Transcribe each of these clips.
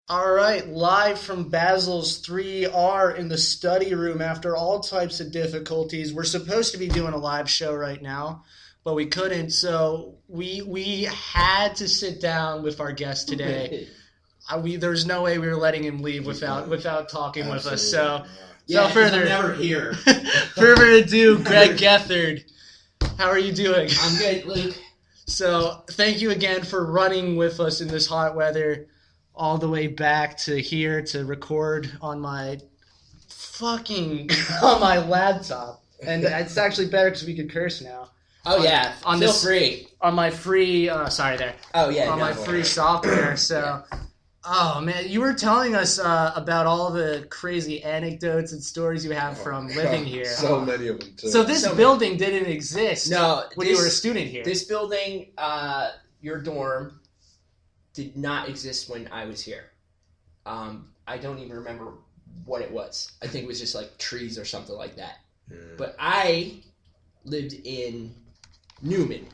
All right, live from Basil's 3R in the study room after all types of difficulties. We're supposed to be doing a live show right now, but we couldn't, so we had to sit down with our guest today. There's no way we were letting him leave without talking with us. So, yeah, I'm never here. Further ado, Gregg Gethard, how are you doing? I'm good, Luke. So, thank you again for running with us in this hot weather. All the way back to here to record on my on my laptop, and it's actually better because we could curse now. Oh yeah, feel free on my free. Sorry there. Oh yeah, on my free software. So, oh man, you were telling us about all the crazy anecdotes and stories you have from living here. So many of them too. So this building didn't exist. When you were a student here. This building, your dorm, did not exist when I was here. I don't even remember what it was. I think it was just like trees or something like that. Yeah. But I lived in Newman,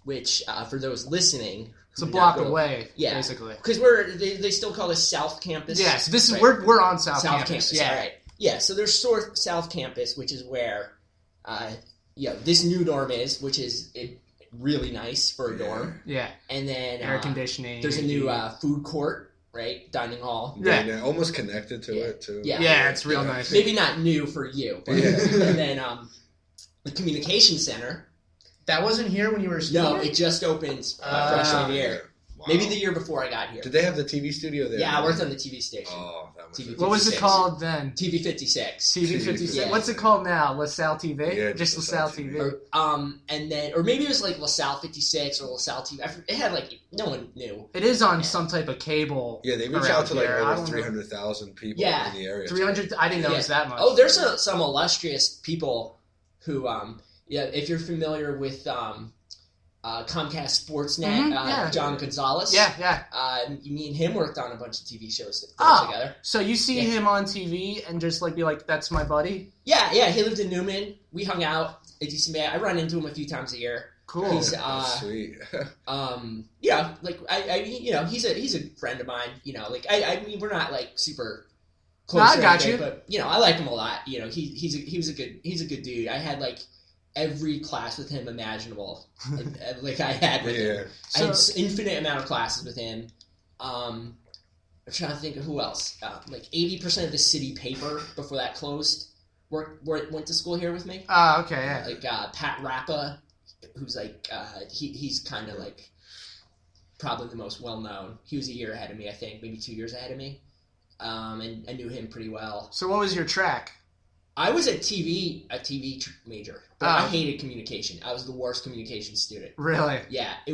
which for those listening, it's a block away, basically. Because they still call this South Campus. Yeah, so this is we're on South Campus. Yeah, all right. Yeah, so there's South Campus, which is where this new dorm is, which is really nice for a dorm. Yeah. And then air conditioning. There's a new food court, right? Dining hall. Yeah. Almost connected to it too. Yeah, it's real nice. Maybe not new for you. But, and then the communication center. That wasn't here when you were a student? No, it just opened freshman year. Wow. Maybe the year before I got here. Did they have the TV studio there? Yeah, I worked on the TV station. Oh, that was TV. What was it called then? TV 56. TV 56. Yeah. What's it called now? LaSalle TV? Yeah, just LaSalle TV. Or maybe it was like LaSalle 56 or LaSalle TV. It had no one knew. It is on some type of cable. Yeah, they reach out to over 300,000 people in the area. 300. I didn't know it was that much. Oh, there's some illustrious people who, if you're familiar with Comcast Sportsnet, John Gonzalez. Yeah. Me and him worked on a bunch of TV shows together. So you see him on TV and just be like, that's my buddy? Yeah. He lived in Newman. We hung out a decent bit. I run into him a few times a year. Cool. He's sweet. He's a friend of mine. I mean, we're not super close. I got you. But I like him a lot. He was a good dude. I had every class with him imaginable. I had with him. I had infinite amount of classes with him. I'm trying to think of who else. 80% of the city paper before that closed went to school here with me. Okay, yeah. Pat Rappa, who's he's kind of probably the most well known. He was a year ahead of me, I think, maybe 2 years ahead of me. And I knew him pretty well. So what was your track? I was a TV major, but I hated communication. I was the worst communication student. Really? Yeah, I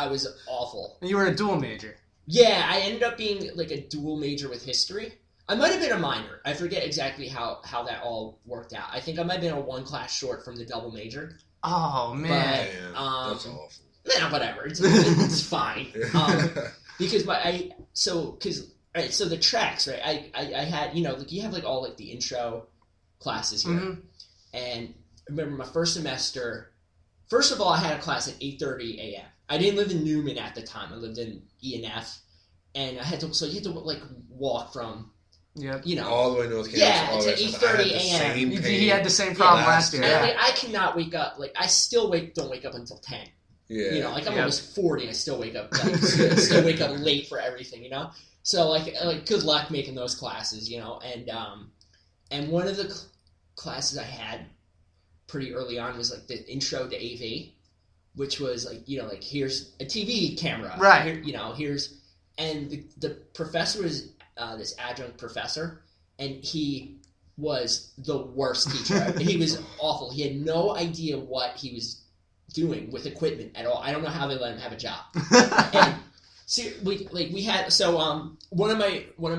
was awful. And you were a dual major? Yeah, I ended up being a dual major with history. I might have been a minor. I forget exactly how that all worked out. I think I might have been a one class short from the double major. Oh, man. But, that's awful. Nah, whatever. It's fine. So the tracks, right? I had, you have all the intro classes here. Mm-hmm. And I remember my first semester, first of all, I had a class at 8:30 a.m. I didn't live in Newman at the time. I lived in E&F. And you had to walk from, all the way to North Campus. To 8:30 a.m. He had the same problem last year. And I cannot wake up. I still don't wake up until 10. Yeah. I'm almost 40 and I still wake up, still wake up late for everything, So, good luck making those classes, and one of the classes I had pretty early on was the intro to AV, which was here's a TV camera, right? And the professor was this adjunct professor, and he was the worst teacher. He was awful. He had no idea what he was doing with equipment at all. I don't know how they let him have a job. And we had one of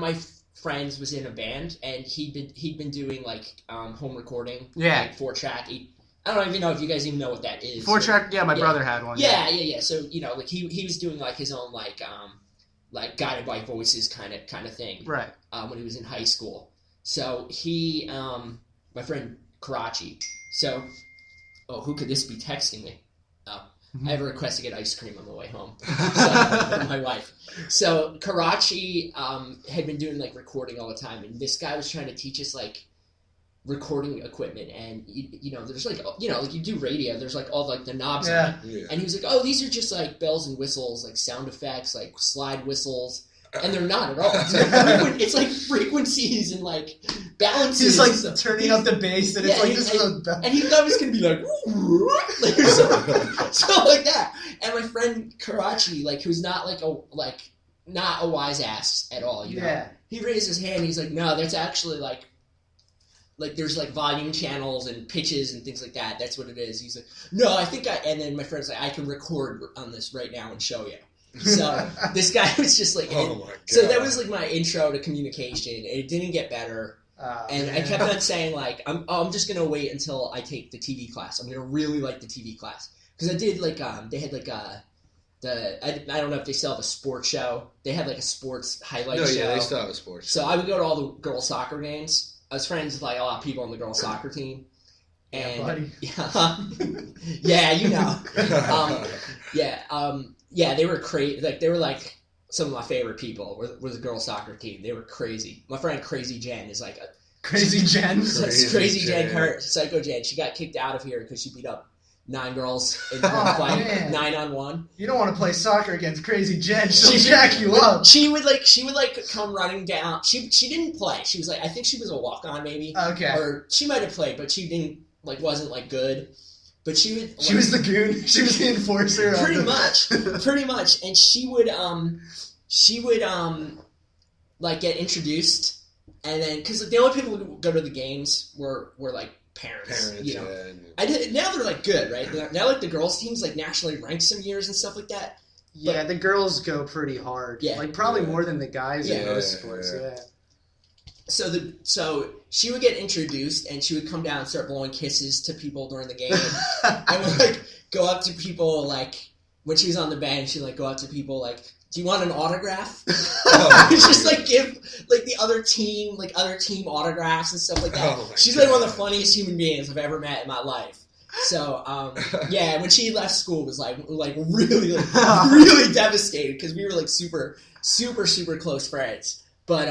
my friends was in a band, and he'd been doing home recording, 4-track. I don't even know if you guys even know what that is. 4-track, my brother had one. Yeah. So he was doing his own guided by voices kind of thing. Right. When he was in high school, so he my friend Karachi. So, who could this be texting me? Oh, I have a request to get ice cream on the way home from my wife. So Karachi had been doing like recording all the time, and this guy was trying to teach us like recording equipment, and you know there's like like you do radio, there's like all like the knobs on it. And he was like, oh, these are just like bells and whistles, like sound effects, like slide whistles, and they're not at all. It's like frequencies and like balances. He's like turning up the bass, and it's like this is a bell. And he thought it was gonna be like so like that. And my friend Karachi, like who's not not a wise ass at all, you know? He raised his hand. He's like, no, that's actually like there's like volume channels and pitches and things like that. That's what it is. He's like, no, I think and then my friend's like, I can record on this right now and show you. So this guy was just like, oh my God. So that was like my intro to communication. It didn't get better. And I kept on saying like, I'm just going to wait until I take the TV class. I'm going to really like the TV class. Because I did like, they had like I don't know if they still have a sports show. They had like a sports highlight show. Yeah, they still have a sports show. So I would go to all the girls' soccer games. I was friends with like a lot of people on the girls' soccer team. And, buddy. Yeah, you know. They were crazy. Like they were like some of my favorite people were the girls' soccer team. They were crazy. My friend Crazy Jen is like Crazy Jen. Crazy Jen, her Psycho Jen. She got kicked out of here because she beat up 9 girls in one fight, 9-on-1. You don't want to play soccer against Crazy Jen. She'll jack you up. She would come running down. She didn't play. She was like, I think she was a walk-on maybe. Okay. Or she might have played, but she didn't wasn't like good. But she would. She was the goon. She was the enforcer. Pretty much. And she would like get introduced, and then because the only people who would go to the games were like parents, you know. Yeah. Now they're like good, right? Now like the girls teams like nationally ranked some years and stuff like that. Yeah, the girls go pretty hard. Yeah, like probably more than the guys in most sports. Yeah. So she would get introduced, and she would come down and start blowing kisses to people during the game. I would like go up to people like when she was on the bench. She'd like go up to people like, "Do you want an autograph?" Just like give like the other team autographs and stuff like that. She's like one of the funniest human beings I've ever met in my life. So when she left school, it was like really really devastated because we were like super super super close friends. But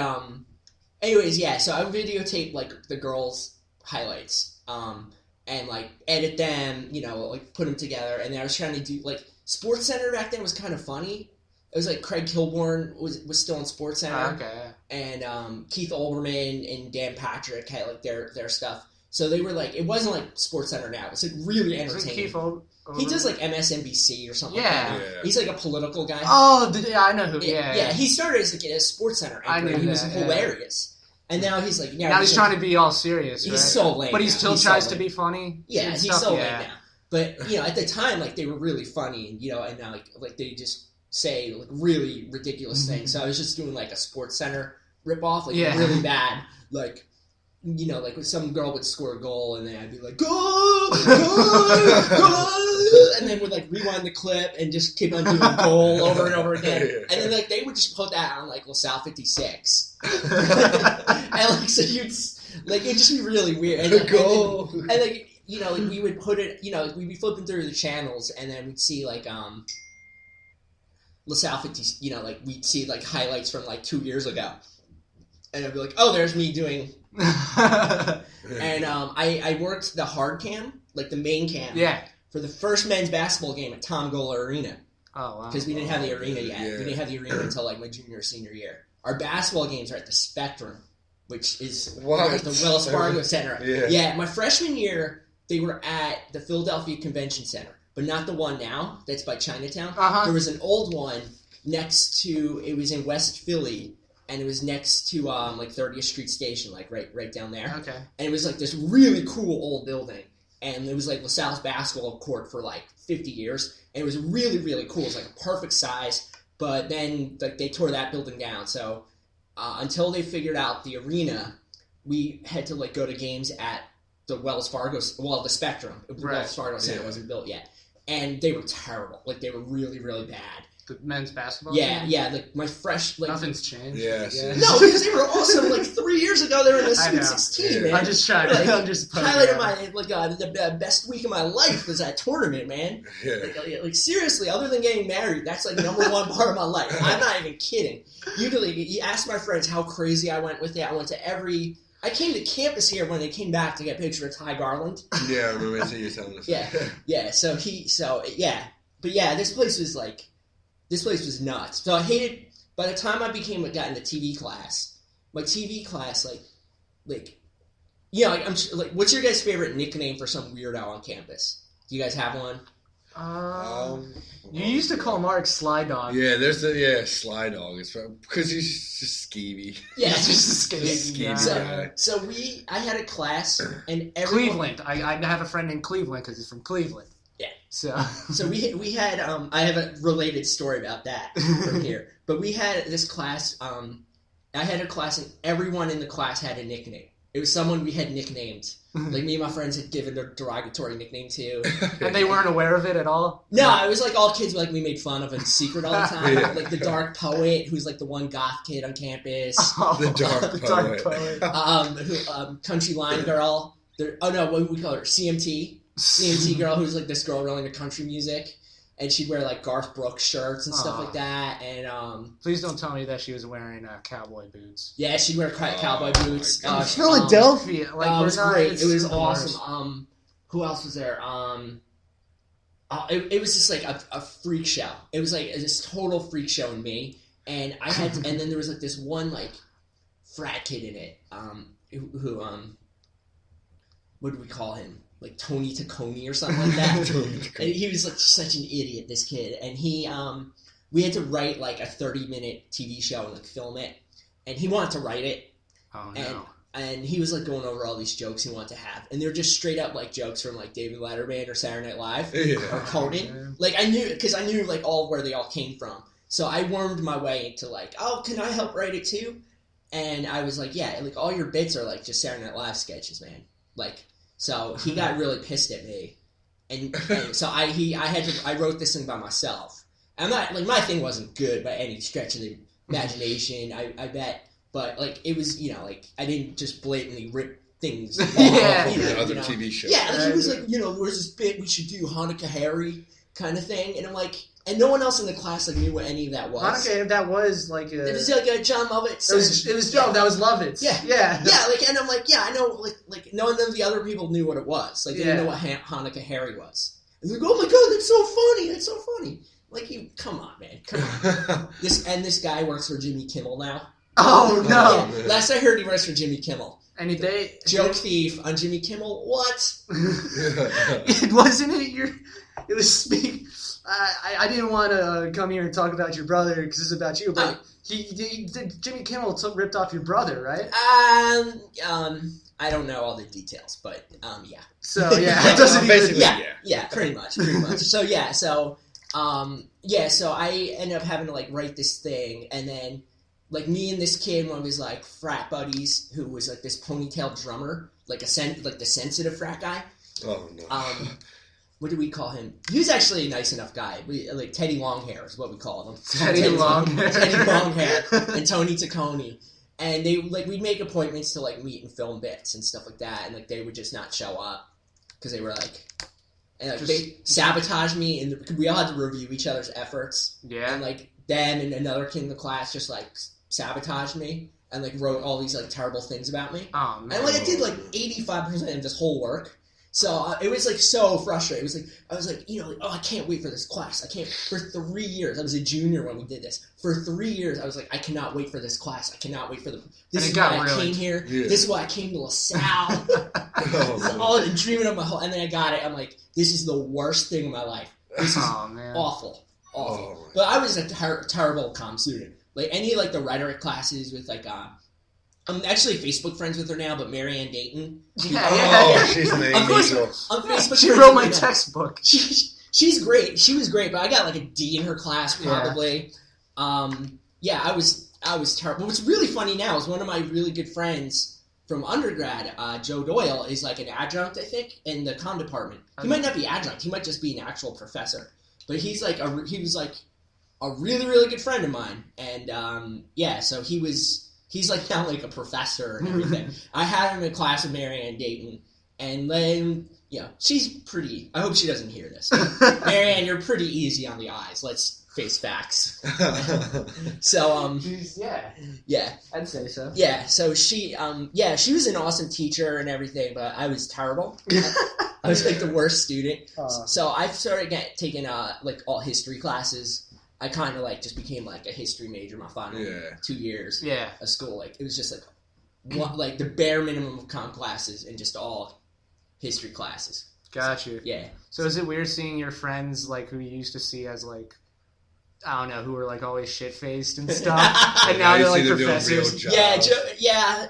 anyways, yeah. So I would videotape like the girls' highlights and like edit them, you know, like put them together. And then I was trying to do like SportsCenter back then was kind of funny. It was like Craig Kilborn was still in SportsCenter. Okay. And Keith Olbermann and Dan Patrick had like their stuff. So they were like, it wasn't like SportsCenter now. It was like really entertaining. He does like MSNBC or something like that. Yeah. He's like a political guy. Oh, yeah, I know who. Yeah. He started as like a SportsCenter anchor. He was hilarious. And now he's like... Now he's trying to be all serious, right? He's so lame. But he still tries to be funny? Yeah, he's so lame now. But, you know, at the time, like, they were really funny, and, you know, and now, like they just say, like, really ridiculous things. So I was just doing, like, a SportsCenter ripoff, like, really bad. Like, you know, like, when some girl would score a goal, and then I'd be like, goal! And then would, like, rewind the clip and just keep on doing goal over and over again. And then, like, they would just put that on, like, LaSalle 56. And, like, so you'd, like, it'd just be really weird. And, and like, you know, like, we would put it, you know, we'd be flipping through the channels, and then we'd see, like, LaSalle 50, you know, like, we'd see, like, highlights from, like, 2 years ago. And I'd be like, oh, there's me doing... And I worked the hard cam, like the main cam, for the first men's basketball game at Tom Gola Arena. Oh, wow. Because we didn't have the arena yet. Yeah. We didn't have the arena until like my junior or senior year. Our basketball games are at the Spectrum, which is the Wells Fargo Center. Yeah, my freshman year, they were at the Philadelphia Convention Center, but not the one now. That's by Chinatown. There was an old one next to, it was in West Philly, and it was next to like 30th Street Station, like right down there. Okay. And it was like this really cool old building, and it was like LaSalle's basketball court for like 50 years, and it was really really cool. It was like a perfect size, but then like they tore that building down. So until they figured out the arena, we had to like go to games at the Wells Fargo, the Spectrum. Wells Fargo Center wasn't built yet, and they were terrible. Like they were really really bad. The men's basketball Yeah, team? yeah. Like my nothing's changed. Yeah. No, because they were awesome. Like 3 years ago, they were in the Sweet 16, man. I'm just trying. I'm just highlighted my the best week of my life was that tournament, man. Yeah. Like seriously, other than getting married, that's like number one part of my life. I'm not even kidding. You ask my friends how crazy I went with it. I went to every. I came to campus here when they came back to get pictures with Ty Garland. Yeah, I remember you telling us. Yeah. But yeah, this place was nuts. So I hated. By the time I got into TV class, my TV class what's your guys' favorite nickname for some weirdo on campus? Do you guys have one? You used to call Mark Sly Dog. Yeah, Sly Dog. It's because he's just skeevy. Yeah, he's just a skeevy guy. So I had a class and Cleveland. I have a friend in Cleveland because he's from Cleveland. Yeah. So we had I have a related story about that from here. But we had this class. I had a class and everyone in the class had a nickname. It was someone we had nicknamed. Like, me and my friends had given their derogatory nickname to. And they weren't aware of it at all? No, it was like all kids we made fun of in secret all the time. Yeah. Like the dark poet, who's like the one goth kid on campus. The dark poet. Country line girl. What do we call her? CMT. CMT girl, who's like this girl really into country music. And she'd wear like Garth Brooks shirts and stuff like that. And please don't tell me that she was wearing cowboy boots. Yeah, she'd wear cowboy boots. Philadelphia, it was great. It was awesome. Who else was there? It was just like a freak show. It was like this total freak show in me. And I had, and then there was like this one like frat kid in it. Who what do we call him? Like Tony Taccone or something like that. And he was like such an idiot, this kid. And we had to write like a 30-minute TV show and like film it. And he wanted to write it. Oh no. And he was like going over all these jokes he wanted to have. And they're just straight up like jokes from like David Letterman or Saturday Night Live or Conan. Like I knew like all where they all came from. So I wormed my way into like, oh, can I help write it too? And I was like, yeah, like all your bits are like just Saturday Night Live sketches, man. Like, so he got really pissed at me, and so I wrote this thing by myself. I'm not like my thing wasn't good by any stretch of the imagination. I bet, but like it was like I didn't just blatantly rip things. Other TV shows. Yeah, like, he was like where's this bit we should do Hanukkah Harry kind of thing, and I'm like. And no one else in the class like knew what any of that was. Hanukkah, that was like a... It was like a John Lovitz. It was Joe. That was Lovitz. Yeah. Like, and I'm like, yeah, I know. Like none of the other people knew what it was. Like they didn't know what Hanukkah Harry was. And they're like, oh my god, that's so funny. That's so funny. Like, come on, man, come on. This guy works for Jimmy Kimmel now. Oh no! Yeah. Last I heard, he works for Jimmy Kimmel. Any day. Joke thief on Jimmy Kimmel. What? Wasn't it It was speak. I didn't want to come here and talk about your brother because it's about you, but Jimmy Kimmel ripped off your brother, right? I don't know all the details, but yeah. So yeah, it doesn't basically yeah, pretty much. So so I ended up having to like write this thing, and then like me and this kid, one of his like frat buddies, who was like this ponytail drummer, like the sensitive frat guy. Oh no. What do we call him? He was actually a nice enough guy. Like Teddy Longhair is what we called him. Teddy Longhair and Tony Taccone. And they we'd make appointments to like meet and film bits and stuff like that, and like they would just not show up because they were like, and like, they sabotaged me, and we all had to review each other's efforts. Yeah. And like them and another kid in the class just like sabotaged me and like wrote all these like terrible things about me. Oh man. And like I did like 85% of this whole work. So it was like so frustrating. It was like I was like, oh, I can't wait for this class. I can't for 3 years. I was a junior when we did this. For 3 years, I was like, I cannot wait for this class. I cannot wait for this is why I came here. Yeah. This is why I came to LaSalle. This is all I've been dreaming of my whole. And then I got it. I'm like, this is the worst thing in my life. This is awful. Oh, but I was a terrible comm student. Like any like the rhetoric classes with like I'm actually Facebook friends with her now, but Marianne Dayton. Yeah. She's an angel. On Facebook, she wrote my textbook. She's great. She was great, but I got like a D in her class probably. Yeah. I was terrible. What's really funny now is one of my really good friends from undergrad, Joe Doyle, is like an adjunct, I think, in the comm department. He might not be adjunct. He might just be an actual professor. But he was like a really, really good friend of mine. And, so he's like now like a professor and everything. I had him in class with Marianne Dayton. And then, she's pretty, I hope she doesn't hear this. Marianne, you're pretty easy on the eyes. Let's face facts. So, yeah. I'd say so. Yeah, so she was an awesome teacher and everything, but I was terrible. I was like the worst student. So I started taking like all history classes. I kind of like just became like a history major my final 2 years of school. Like it was just like the bare minimum of comp classes and just all history classes. Got you. Yeah. So is it weird seeing your friends like who you used to see as like, I don't know, who were like always shit-faced and stuff, and now they're like professors? Yeah.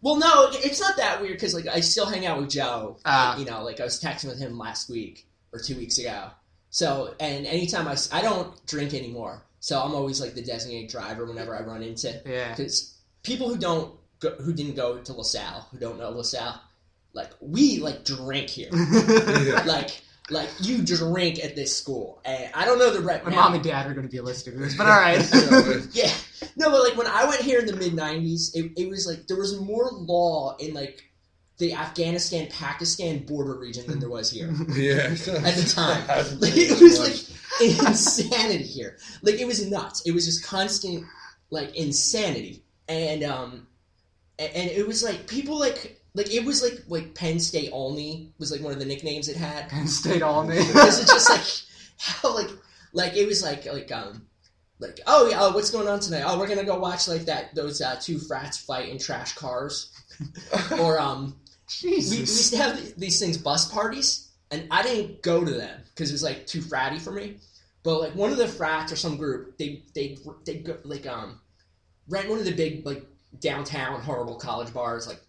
Well, no, it's not that weird because like I still hang out with Joe. Like I was texting with him last week or 2 weeks ago. So, and anytime I don't drink anymore, so I'm always like the designated driver whenever I run into. Yeah. Because people who didn't go to LaSalle, who don't know LaSalle, like we like drink here, Like, you drink at this school. And I don't know the right My mom and dad are going to be listening to this, but all right. Yeah. No, but, like, when I went here in the mid-'90s, it was, like, there was more law in, like, the Afghanistan-Pakistan border region than there was here. Yeah. At the time. Like, it was, like, insanity here. Like, it was nuts. It was just constant, like, insanity. And it was, like, people, like it was like Penn State Only was like one of the nicknames it had. Penn State Only. Because it's just like how like it was like oh yeah, what's going on tonight? Oh, we're gonna go watch like those two frats fight in trash cars. Or Jesus. we used to have these things, bus parties, and I didn't go to them because it was like too fratty for me. But like one of the frats or some group, they go, like rent one of the big like downtown horrible college bars like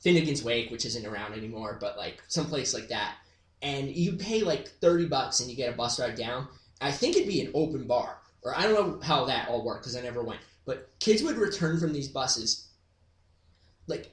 Finnegan's Wake, which isn't around anymore, but like someplace like that. And you pay like $30 and you get a bus ride down. I think it'd be an open bar, or I don't know how that all worked because I never went. But kids would return from these buses, like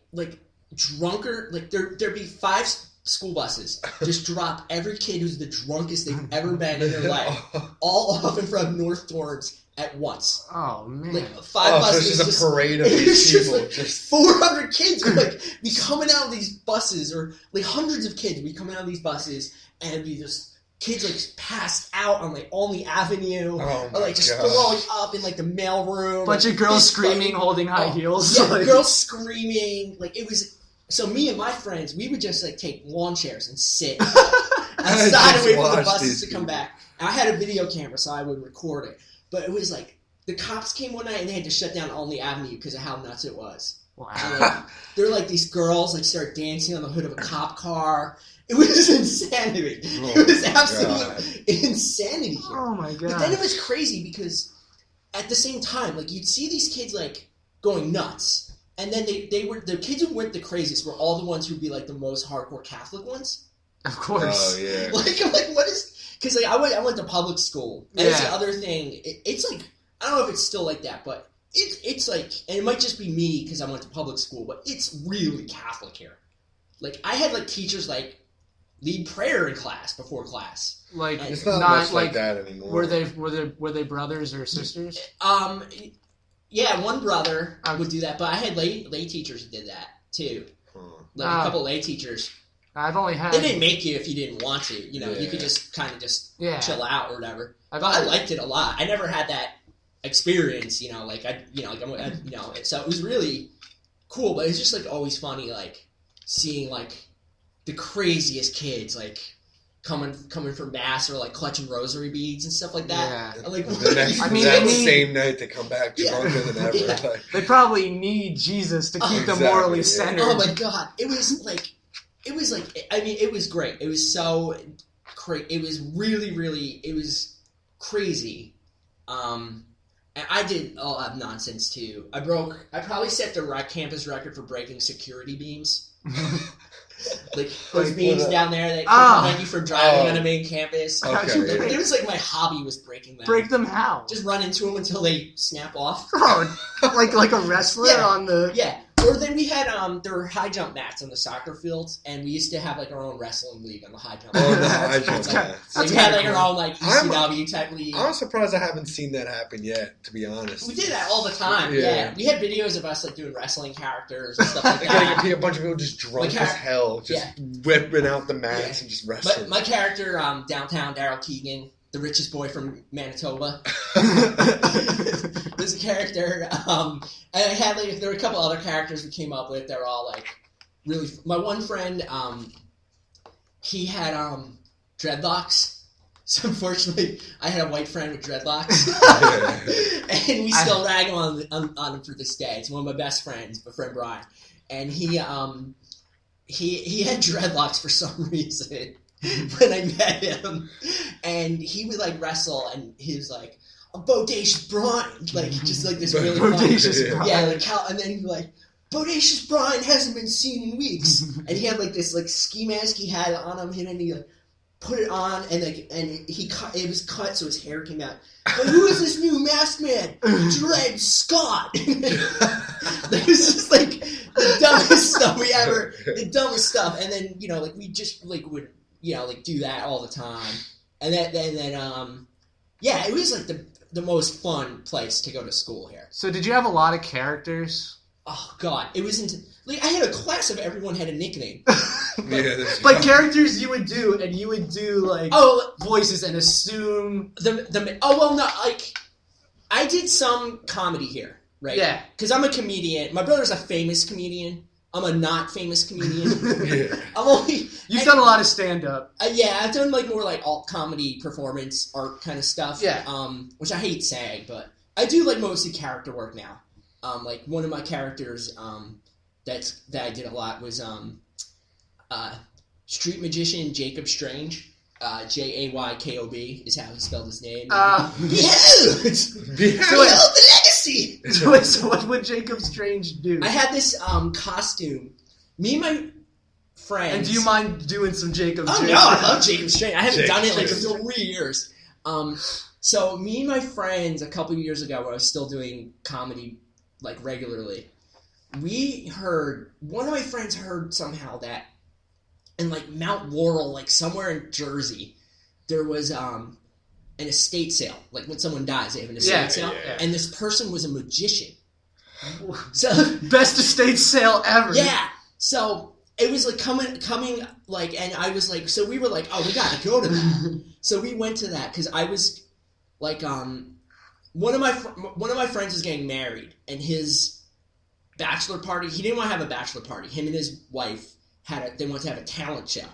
drunker. Like there'd be 5 school buses just drop every kid who's the drunkest they've ever been in their life, all off in front of North Torrance at once. Oh man! Like 5 buses. So it's just a parade of these people. Just 400 kids would like be coming out of these buses, or like hundreds of kids would be coming out of these buses, and it'd be just kids like passed out on like Olney Avenue, or like just throwing up in like the mailroom. Bunch of girls screaming, holding high heels. Yeah, like, girls screaming. Like it was. So me and my friends, we would just like take lawn chairs and sit outside and wait for the buses to come back. And I had a video camera, so I would record it. But it was like, the cops came one night and they had to shut down Olney Avenue because of how nuts it was. Wow. And, like, they're like, these girls like start dancing on the hood of a cop car. It was insanity. It was absolute insanity here. Oh my god. But then it was crazy because at the same time, like you'd see these kids like going nuts. And then the kids who went the craziest were all the ones who'd be like the most hardcore Catholic ones. Of course. Oh yeah. Like I'm like, what is? Because like I went to public school. And it's the other thing. It's like I don't know if it's still like that, but it's like, and it might just be me because I went to public school, but it's really Catholic here. Like I had like teachers like lead prayer in class before class. Like it's not much like that anymore. Were they brothers or sisters? Yeah, one brother would do that, but I had lay teachers who did that too. Like a couple lay teachers. I've only had. They didn't make you if you didn't want to. You know, you could just kind of just chill out or whatever. I liked it a lot. I never had that experience. You know, like so it was really cool. But it's just like always funny, like seeing like the craziest kids like coming from mass or like clutching rosary beads and stuff like that. Yeah. Like, that same night they come back drunker than ever. Yeah. Like, they probably need Jesus to keep them morally centered. Oh my god, it was like, I mean, it was great. It was so crazy. It was really, really, it was crazy. And I did a lot of nonsense too. I probably set the campus record for breaking security beams. Like those beams down there that prevent you from driving on a main campus. Okay. It was like my hobby was breaking them. Break them how? Just run into them until they snap off. Oh, like a wrestler on the. Yeah, Or then we had there were high jump mats on the soccer fields, and we used to have like our own wrestling league on the high jump. Oh, the high jump mats. So we had like our own like ECW type league. I'm surprised I haven't seen that happen yet. To be honest, we did that all the time. Yeah, we had videos of us like doing wrestling characters and stuff like that. A bunch of people just drunk as hell, just whipping out the mats and just wrestling. But my character, downtown Daryl Keegan, the richest boy from Manitoba, was a character. And I had like there were a couple other characters we came up with. They were all like really. My one friend, he had dreadlocks. So unfortunately, I had a white friend with dreadlocks, and we still rag him on him for this day. It's one of my best friends, my friend Brian, and he had dreadlocks for some reason when I met him, and he would like wrestle, and he was like, "I'm Bodacious Brian," like just like this really Bodacious Brian. Yeah, like how, and then he'd be like, "Bodacious Brian hasn't been seen in weeks," and he had like this like ski mask he had on him, and he like put it on, and like, and it was cut so his hair came out. But who is this new masked man? Dred Scott. It was just like the dumbest stuff the dumbest stuff. And then like we just like would like do that all the time. And then yeah, it was like the most fun place to go to school here. So did you have a lot of characters? Oh God, it wasn't like I had a class of everyone had a nickname. But characters you would do, and you would do like voices and assume like I did some comedy here, right? Yeah, because I'm a comedian. My brother's a famous comedian. I'm a not famous comedian. You've done a lot of stand up. Yeah, I've done like more like alt comedy, performance art kind of stuff. Yeah, which I hate saying, but I do like mostly character work now. Like one of my characters that I did a lot was street magician Jacob Strange. Jaykob is how he spelled his name. Behold the legacy. So what would Jacob Strange do? I had this costume. Me and my friends. And do you mind doing some Jacob Strange? Oh no, I love Jacob Strange. I haven't done it like for 3 years. So me and my friends a couple of years ago when I was still doing comedy like regularly, one of my friends heard somehow that in like Mount Laurel, like somewhere in Jersey, there was an estate sale. Like when someone dies, they have an estate sale. Yeah. And this person was a magician. So best estate sale ever. Yeah. So it was like coming like, and I was like, so we were like, oh, we gotta go to that. So we went to that because I was like, one of my friends was getting married, and his bachelor party. He didn't want to have a bachelor party. Him and his wife they wanted to have a talent show.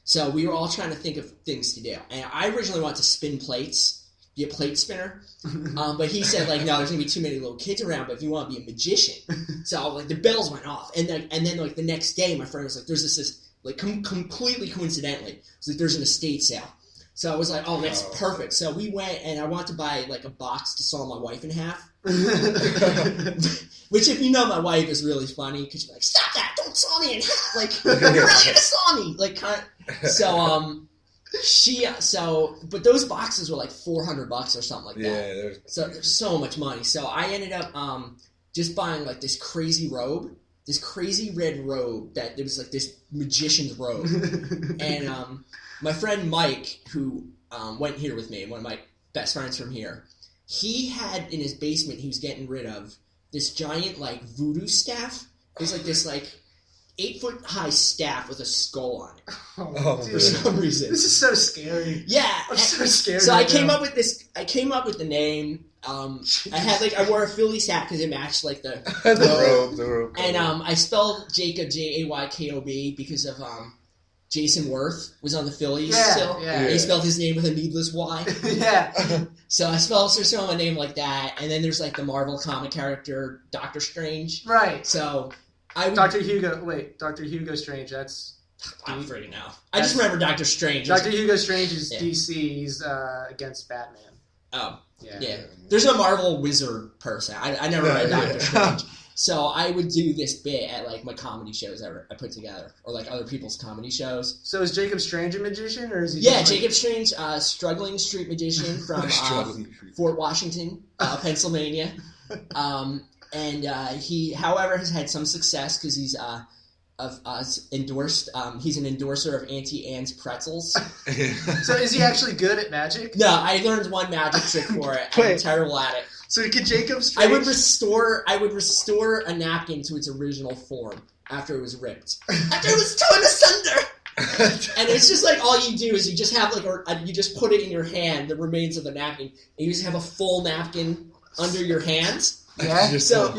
So we were all trying to think of things to do. And I originally wanted to spin plates, be a plate spinner. But he said like, no, there's gonna be too many little kids around. But if you want to be a magician, so like the bells went off, and then like the next day, my friend was like, there's this like completely coincidentally, it was like there's an estate sale. So I was like, oh, that's perfect. So we went, and I wanted to buy like a box to saw my wife in half. Which, if you know my wife, is really funny because she's like, stop that, don't saw me in half. Like, you're really gonna saw me. Like, kind of. So, but those boxes were like $400 or something like that. Yeah. So there's so much money. So I ended up just buying like this crazy robe. This crazy red robe that it was like this magician's robe. And my friend Mike, who went here with me, one of my best friends from here, he had in his basement, he was getting rid of this giant like voodoo staff. It was like this like 8-foot high staff with a skull on it. For some reason. This is so scary. Yeah. I'm so scared. So I came up with this. I came up with the name. I wore a Phillies hat because it matched like the robe. And I spelled Jacob Jaykob because of Jason Worth was on the Phillies still. Yeah. And he spelled his name with a needless Y. Yeah. So I spelled my name like that. And then there's like the Marvel comic character Doctor Strange. Right. So Dr. Hugo Strange, that's... I'm freaking out. I just remember Doctor Strange. Dr. Hugo Strange is DC. He's against Batman. Oh. Yeah. There's a Marvel wizard person. I never read Doctor Strange. So I would do this bit at like my comedy shows I put together, or like other people's comedy shows. So is Jacob Strange a magician, or is he? Yeah, Jacob Strange, struggling street magician from Fort Washington, Pennsylvania. And he, however, has had some success because he's endorsed. He's an endorser of Auntie Anne's pretzels. So is he actually good at magic? No, I learned one magic trick for it. I'm terrible at it. So could Jacob Strange... I would restore a napkin to its original form after it was ripped. After it was torn asunder. And it's just like all you do is you just have like you just put it in your hand, the remains of the napkin, and you just have a full napkin under your hand. Yeah. So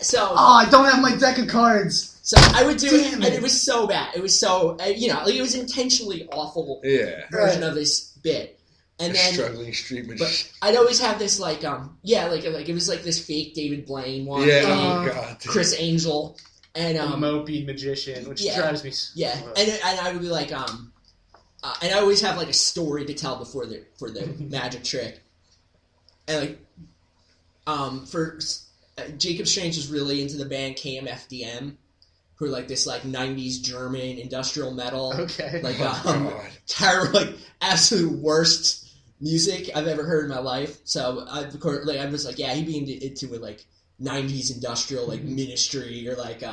So I don't have my deck of cards. So I would do it, and it was so bad. It was so it was intentionally awful version of this bit. And then struggling street magician. But I'd always have this like it was like this fake David Blaine one. God. Chris Angel. And mopey magician, which drives me. Yeah, and I would be like, and I always have like a story to tell for the magic trick, and like, Jacob Strange was really into the band KMFDM, who are like this like '90s German industrial metal, like terrible, like absolute worst music I've ever heard in my life. So I was like, he'd be into it like. 90s industrial like Ministry or like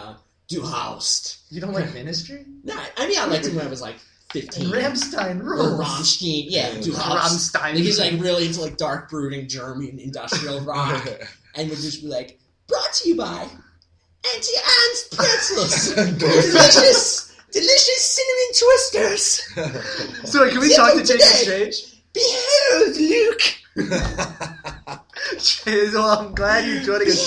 Du Hast. You don't like Ministry? No, I mean I liked him when I was like 15. Rammstein rules. Or Rammstein, Du Hast. Rammstein. Like, he's like really into like dark brooding German industrial rock, and would just be like, brought to you by Auntie Anne's pretzels, delicious cinnamon twisters. So can we talk to Jacob Strange? Behold, Luke. Well, I'm glad you're joining us.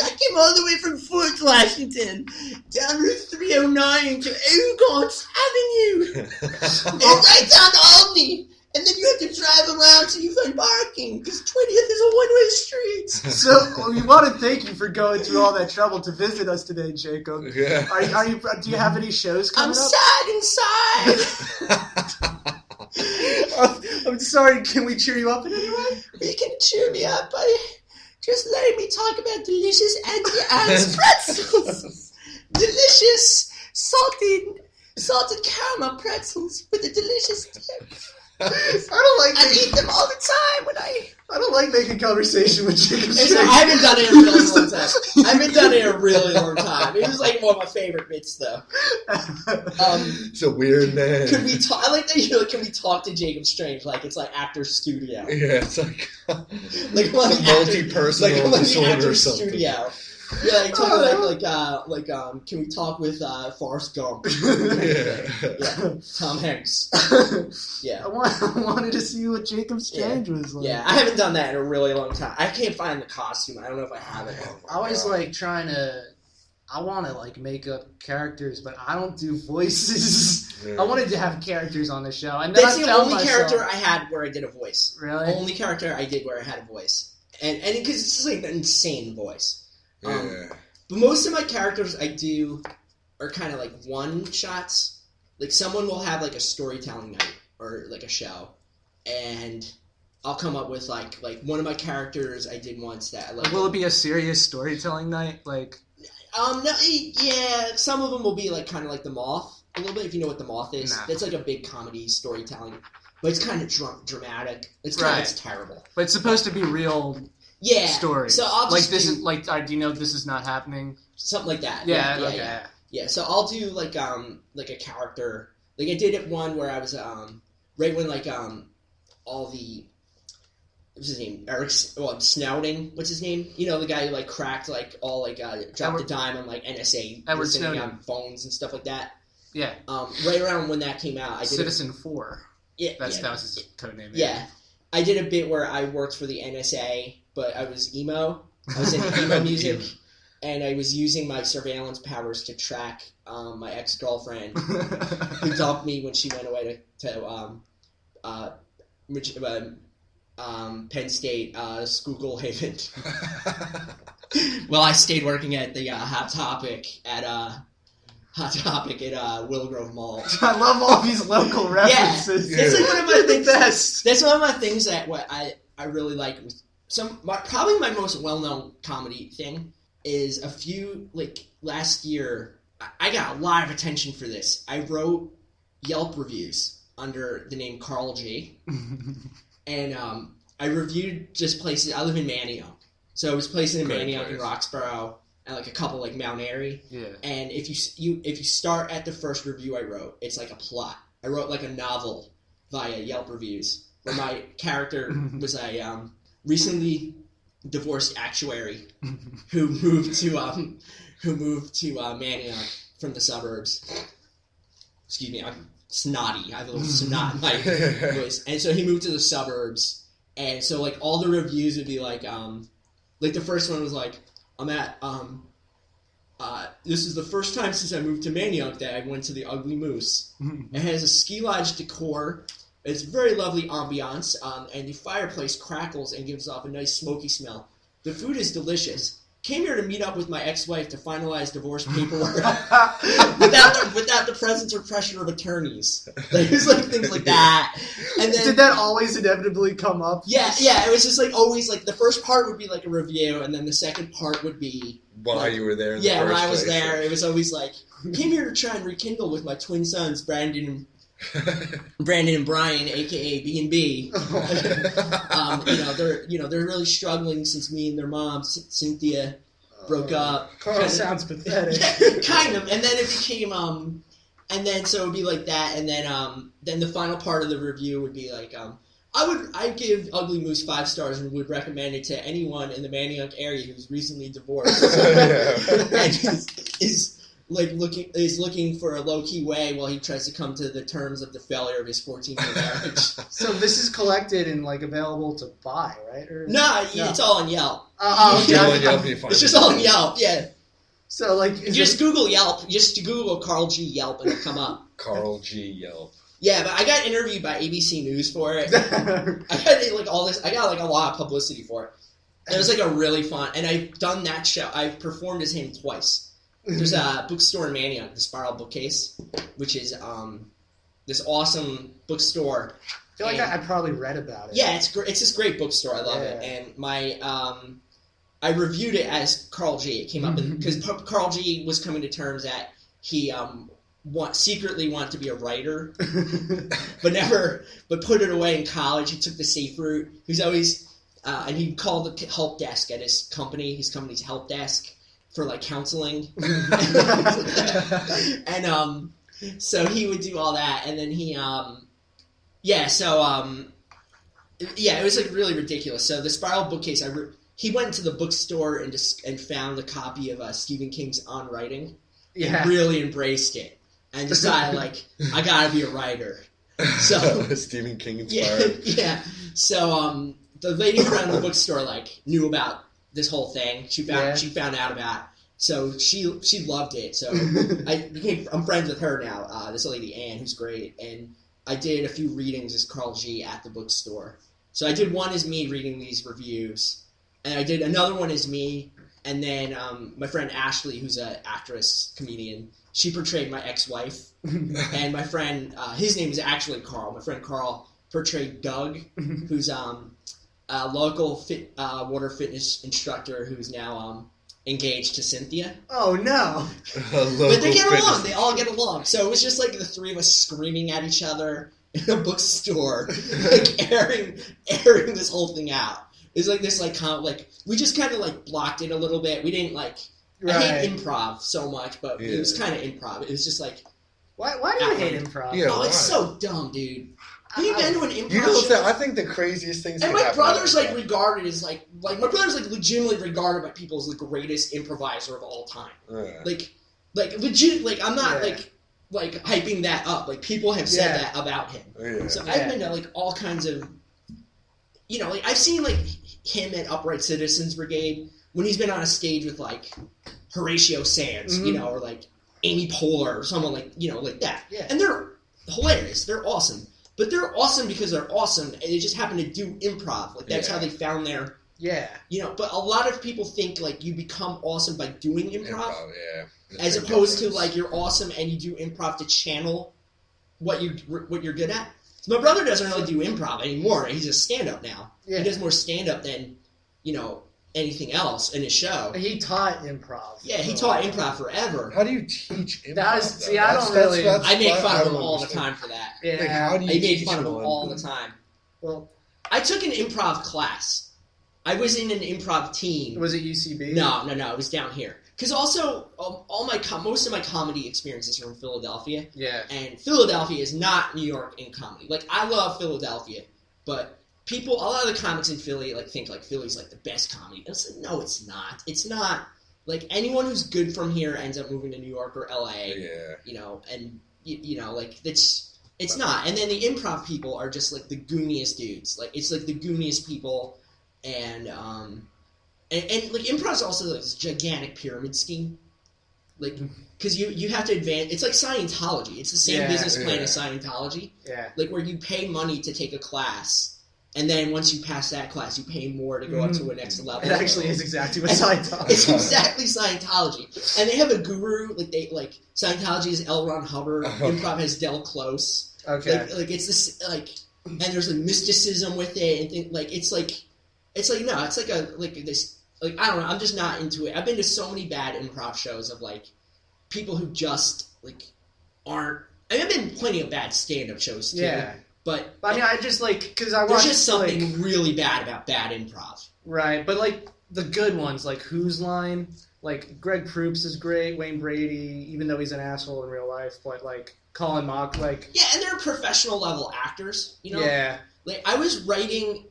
I came all the way from Fort Washington, down Route 309 to Ogontz Avenue, and right down to Albany. And then you have to drive around till you find parking, because 20th is a one-way street. So we want to thank you for going through all that trouble to visit us today, Jacob. Yeah. Do you have any shows coming up? I'm sad inside. I'm sorry, can we cheer you up in any way? You can cheer me up by just letting me talk about delicious Auntie Anne's pretzels. Delicious salted caramel pretzels with a delicious dip. I eat them all the time when I don't like making conversation with Jacob Strange. I haven't done it in a really long time. I haven't done it in a really long time. It was like one of my favorite bits, though. It's a weird man. Could we talk? I like that you're like, can we talk to Jacob Strange? Like it's like Actor Studio. Yeah, it's like a multi-personal disorder or something. Studio. Yeah, like talking can we talk with Forrest Gump? Yeah. Tom Hanks. Yeah. I wanted to see what Jacob Strange was like. Yeah, I haven't done that in a really long time. I can't find the costume. I don't know if I have it. I always like trying to. I want to like make up characters, but I don't do voices. Yeah. I wanted to have characters on the show, and then that's the only character I had where I did a voice. Really? Only character I did where I had a voice, and because it's just like an insane voice. But most of my characters I do are kind of like one shots. Like someone will have like a storytelling night or like a show, and I'll come up with like one of my characters I did once that like. Will it be a serious storytelling night? Like. No, yeah. Some of them will be like kind of like The Moth a little bit if you know what The Moth is. Nah. It's like a big comedy storytelling, but it's kind of dramatic. It's terrible. But it's supposed to be real. Yeah. Story. So I'll just this is like do you know this is not happening? Something like that. Yeah. Yeah. So I'll do like a character. Like I did it one where I was right when like all the what's his name? Snouting. What's his name? You know the guy who like cracked like all like dropped a dime on like NSA Edward listening on phones and stuff like that. Yeah. Right around when that came out, I did Citizen 4. Yeah. That was his code name. Yeah. I did a bit where I worked for the NSA, but I was emo. I was into emo music, and I was using my surveillance powers to track my ex-girlfriend who dumped me when she went away to Penn State, Schuylkill Haven. Well, I stayed working at the Hot Topic at Willow Grove Mall. I love all these local references. Yeah. That's like one of my things. That's one of my things that what I really like. Probably my most well-known comedy thing is a few like last year. I got a lot of attention for this. I wrote Yelp reviews under the name Carl G. And I reviewed just places. I live in Manio. So it was placed in Great Manioc place. and Roxborough, and like a couple like Mount Airy. Yeah. And if you start at the first review I wrote, it's like a plot. I wrote like a novel via Yelp reviews, where my character was a recently divorced actuary who moved to Manioc from the suburbs. Excuse me, I'm snotty. I have a little snot in my voice, and so he moved to the suburbs, and so like all the reviews would be like the first one was like, I'm at this is the first time since I moved to Manioc that I went to the Ugly Moose. It has a ski lodge decor. It's very lovely ambiance, and the fireplace crackles and gives off a nice smoky smell. The food is delicious. Came here to meet up with my ex-wife to finalize divorce paperwork without the presence or pressure of attorneys. Like, it was like things like that. And then, did that always inevitably come up? Yeah. It was just like always like the first part would be like a review, and then the second part would be why you were there. When I was there, it was always like, came here to try and rekindle with my twin sons, Brandon and Brian, aka B&B. They're really struggling since me and their mom, Cynthia, broke up. Carl sounds pathetic. Kind of, and then it became and then so it would be like that, and then the final part of the review would be like I'd give Ugly Moose 5 stars and would recommend it to anyone in the Manioc area who's recently divorced and is looking for a low-key way while he tries to come to the terms of the failure of his 14-year marriage. So this is collected and available to buy, right? No, it's all on Yelp. It's just all on Yelp, yeah. So just Google Yelp, just Google Carl G. Yelp and it'll come up. Carl G. Yelp. Yeah, but I got interviewed by ABC News for it. I got all this. I got a lot of publicity for it. And it was a really fun. And I've done that show. I've performed as him twice. There's a bookstore in Manioc, the Spiral Bookcase, which is this awesome bookstore. I feel like I probably read about it. Yeah, it's great. It's this great bookstore. I love it. And my I reviewed it as Carl G. It came up because Carl G. was coming to terms that he secretly wanted to be a writer, but put it away in college. He took the safe route. He's always and he called the help desk at his company's help desk for counseling. And so he would do all that, and then he it was really ridiculous. So the Spiral Bookcase, he went into the bookstore and found a copy of Stephen King's On Writing, and really embraced it, and decided I gotta be a writer. So Stephen King inspired. Yeah. So the lady who ran the bookstore knew about this whole thing. She found out about it. So she loved it. So I'm friends with her now. This lady Anne, who's great, and I did a few readings as Carl G at the bookstore. So I did one as me reading these reviews, and I did another one as me, and then my friend Ashley, who's an actress, comedian, she portrayed my ex-wife, and my friend, his name is actually Carl. My friend Carl portrayed Doug, who's a local water fitness instructor who's now engaged to Cynthia. Oh no! But they get along. They all get along. So it was just the three of us screaming at each other in a bookstore, airing this whole thing out. It was this we just kind of blocked it a little bit. We didn't I hate improv so much, but it was kind of improv. It was just why do you hate improv? Yeah, it's so dumb, dude. Have you been to an improv show? I think the craziest things. And my brother's regarded as my brother's legitimately regarded by people as the greatest improviser of all time. Legit. I'm not hyping that up. People have said that about him. Yeah. So I've been to all kinds of, I've seen him at Upright Citizens Brigade when he's been on a stage with Horatio Sands, or Amy Poehler or someone like that. Yeah. And they're hilarious. They're awesome. But they're awesome because they're awesome, and they just happen to do improv. That's how they found their... Yeah. But a lot of people think, you become awesome by doing improv. Yeah. As opposed to, you're awesome and you do improv to channel what you're good at. So my brother doesn't really do improv anymore. He's a stand-up now. Yeah. He does more stand-up than, anything else in his show. He taught improv. Yeah, he taught improv forever. How do you teach improv? I make fun of him all the time for that. Yeah. How do you I made fun of him all the time. Well, I took an improv class. I was in an improv team. Was it UCB? No, it was down here. Because also, most of my comedy experiences are in Philadelphia. Yeah. And Philadelphia is not New York in comedy. Like, I love Philadelphia, but a lot of the comics in Philly, like, think, like, Philly's, like, the best comedy. And it's like, no, it's not. It's not. Like, anyone who's good from here ends up moving to New York or L.A. Yeah. You know, and, you know, like, it's not. And then the improv people are just, like, the gooniest dudes. Like, it's, like, the gooniest people, and like, improv is also like this gigantic pyramid scheme. Like, because you have to advance. It's like Scientology. It's the same business plan as Scientology. Yeah. Like, where you pay money to take a class, and then once you pass that class, you pay more to go up to a next level. It actually is exactly what Scientology. It's exactly Scientology. And they have a guru. Like Scientology is L. Ron Hubbard. Improv has Del Close. Okay. Like it's this, like, and there's like mysticism with it, and like it's like this. Like, I don't know, I'm just not into it. I've been to so many bad improv shows of, like, people who just, like, aren't... I mean, I've been plenty of bad stand-up shows, too. Yeah. But I mean, I just, like, because I watch... There's just something really bad about bad improv. Right, but, like, the good ones, like Whose Line, like, Greg Proops is great, Wayne Brady, even though he's an asshole in real life, but, like, Colin Mock, like... Yeah, and they're professional-level actors, you know? Yeah. Like, I was writing...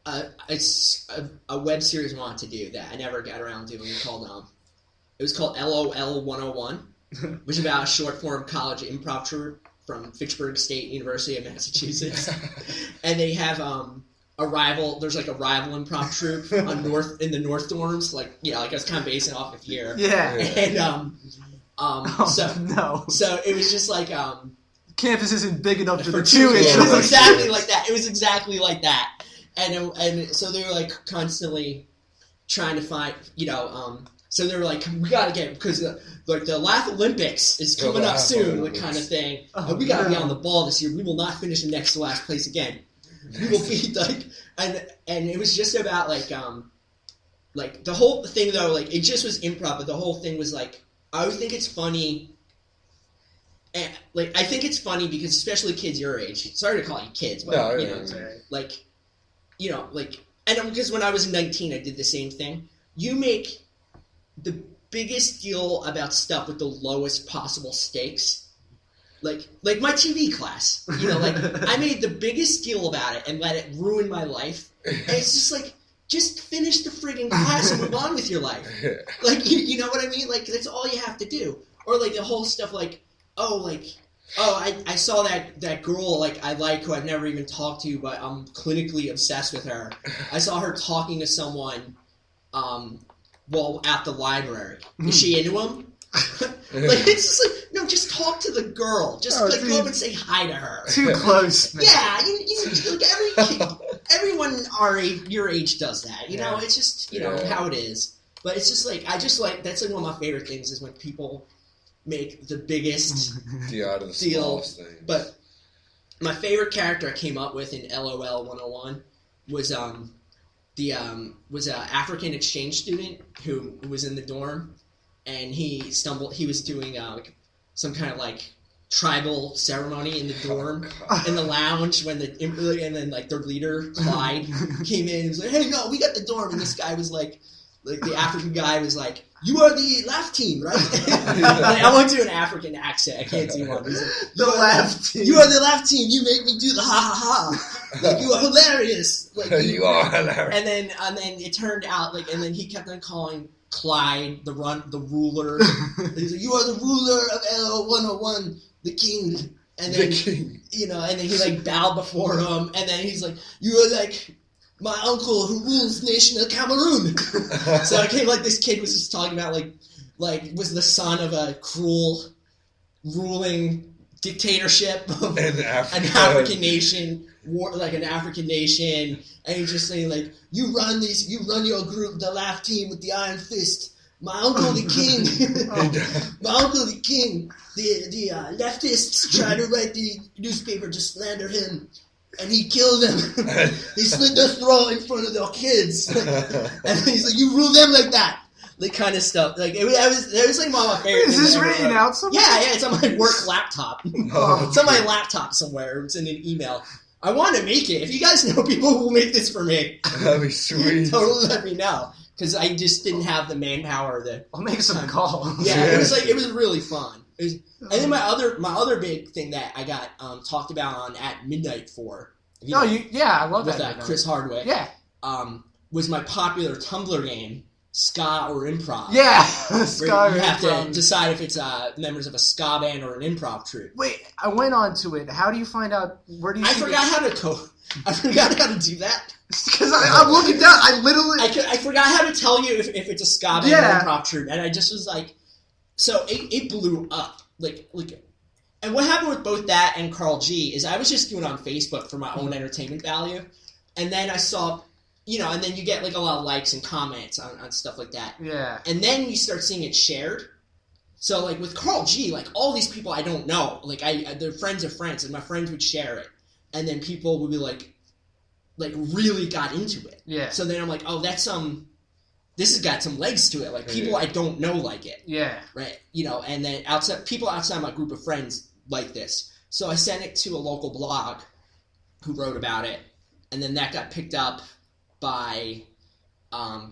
a web series I wanted to do that I never got around to doing. It was called LOL 101, which is about a short form college improv troupe from Fitchburg State University of Massachusetts, and they have a rival. There's like a rival improv troupe in the North dorms, like, you know, like I was kind of basing off of here. Yeah, and so it was just like campus isn't big enough for the two. two. It was exactly like that. It was exactly like that. And so they were, like, constantly trying to find, you know, so they were like, we gotta get, because, like, the Laugh Olympics is coming up soon, like, kind of thing. We gotta be on the ball this year. We will not finish in next to last place again. We will be, like, and it was just about, like, the whole thing, though, like, it just was improv, but the whole thing was, like, I would think it's funny. And, like, I think it's funny because, especially kids your age, sorry to call you kids, but, you know, like, you know, like, and because when I was 19, I did the same thing. You make the biggest deal about stuff with the lowest possible stakes. Like my TV class, you know, like, I made the biggest deal about it and let it ruin my life. And it's just like, just finish the friggin' class and move on with your life. Like, you know what I mean? Like, that's all you have to do. Or, like, the whole stuff like, I saw that girl, like, I like, who I've never even talked to, but I'm clinically obsessed with her. I saw her talking to someone, at the library. Is she into him? Like, it's just like, no, just talk to the girl. Just, go up and say hi to her. Too close, man. Yeah, everyone your age does that, you know? It's just, you know, how it is. But it's just, like, that's, like, one of my favorite things is when people make the biggest deal. Thing. But my favorite character I came up with in LOL 101 was an African exchange student who was in the dorm, and he was doing some kind of, like, tribal ceremony in the dorm, in the lounge, and then like their leader Clyde came in and was like, "Hey, no, we got the dorm," and this guy was like the African guy was like, "You are the laugh team, right?" I won't do an African accent. I can't do one. Like, the laugh team. You are the laugh team. You make me do the ha ha ha. Like, you are hilarious. Like, you are hilarious. And then it turned out, like, and then he kept on calling Clyde the ruler. He's like, "You are the ruler of LO 101, the king." And then, you know, and then he, like, bowed before him, and then he's like, "You are like my uncle who rules nation of Cameroon." So I came, like, this kid was just talking about, like was the son of a cruel ruling dictatorship of an African nation, an African nation, and he's just saying, like, you run your group, the laugh team, with the iron fist. My uncle the king, the leftists try to write the newspaper to slander him. And he killed them. He slit their throat in front of their kids. And he's like, "You rule them like that." Like, kind of stuff. Like, it was like one of my favorite things. Is this written out somewhere? Yeah, it's on my work laptop. It's on my laptop somewhere. It's in an email. I want to make it. If you guys know people who will make this for me, That'd be sweet. totally let me know. Because I just didn't have the manpower to... I'll make some calls. Yeah, it was really fun. And then my other big thing that I got talked about on At Midnight for... I love with that. Chris Hardwick. Yeah. Was my popular Tumblr game, Ska or Improv. Yeah, Ska or You have Improv. to decide if it's members of a ska band or an improv troupe. Wait, I went on to it. How do you find out? Where do you? I forgot how to do that. Because I'm looking down. I literally. I forgot how to tell you if it's a ska band or improv troupe, and I just was like, so it blew up. Like, and what happened with both that and Carl G is I was just doing it on Facebook for my own entertainment value, and then I saw. And then you get like a lot of likes and comments on stuff like that. Yeah. And then you start seeing it shared. So like with Carl G, like all these people I don't know, like they're friends of friends, and my friends would share it, and then people would be like really got into it. Yeah. So then I'm like, oh, this has got some legs to it. Like people I don't know like it. Yeah. Right. And then people outside my group of friends like this. So I sent it to a local blog who wrote about it, and then that got picked up by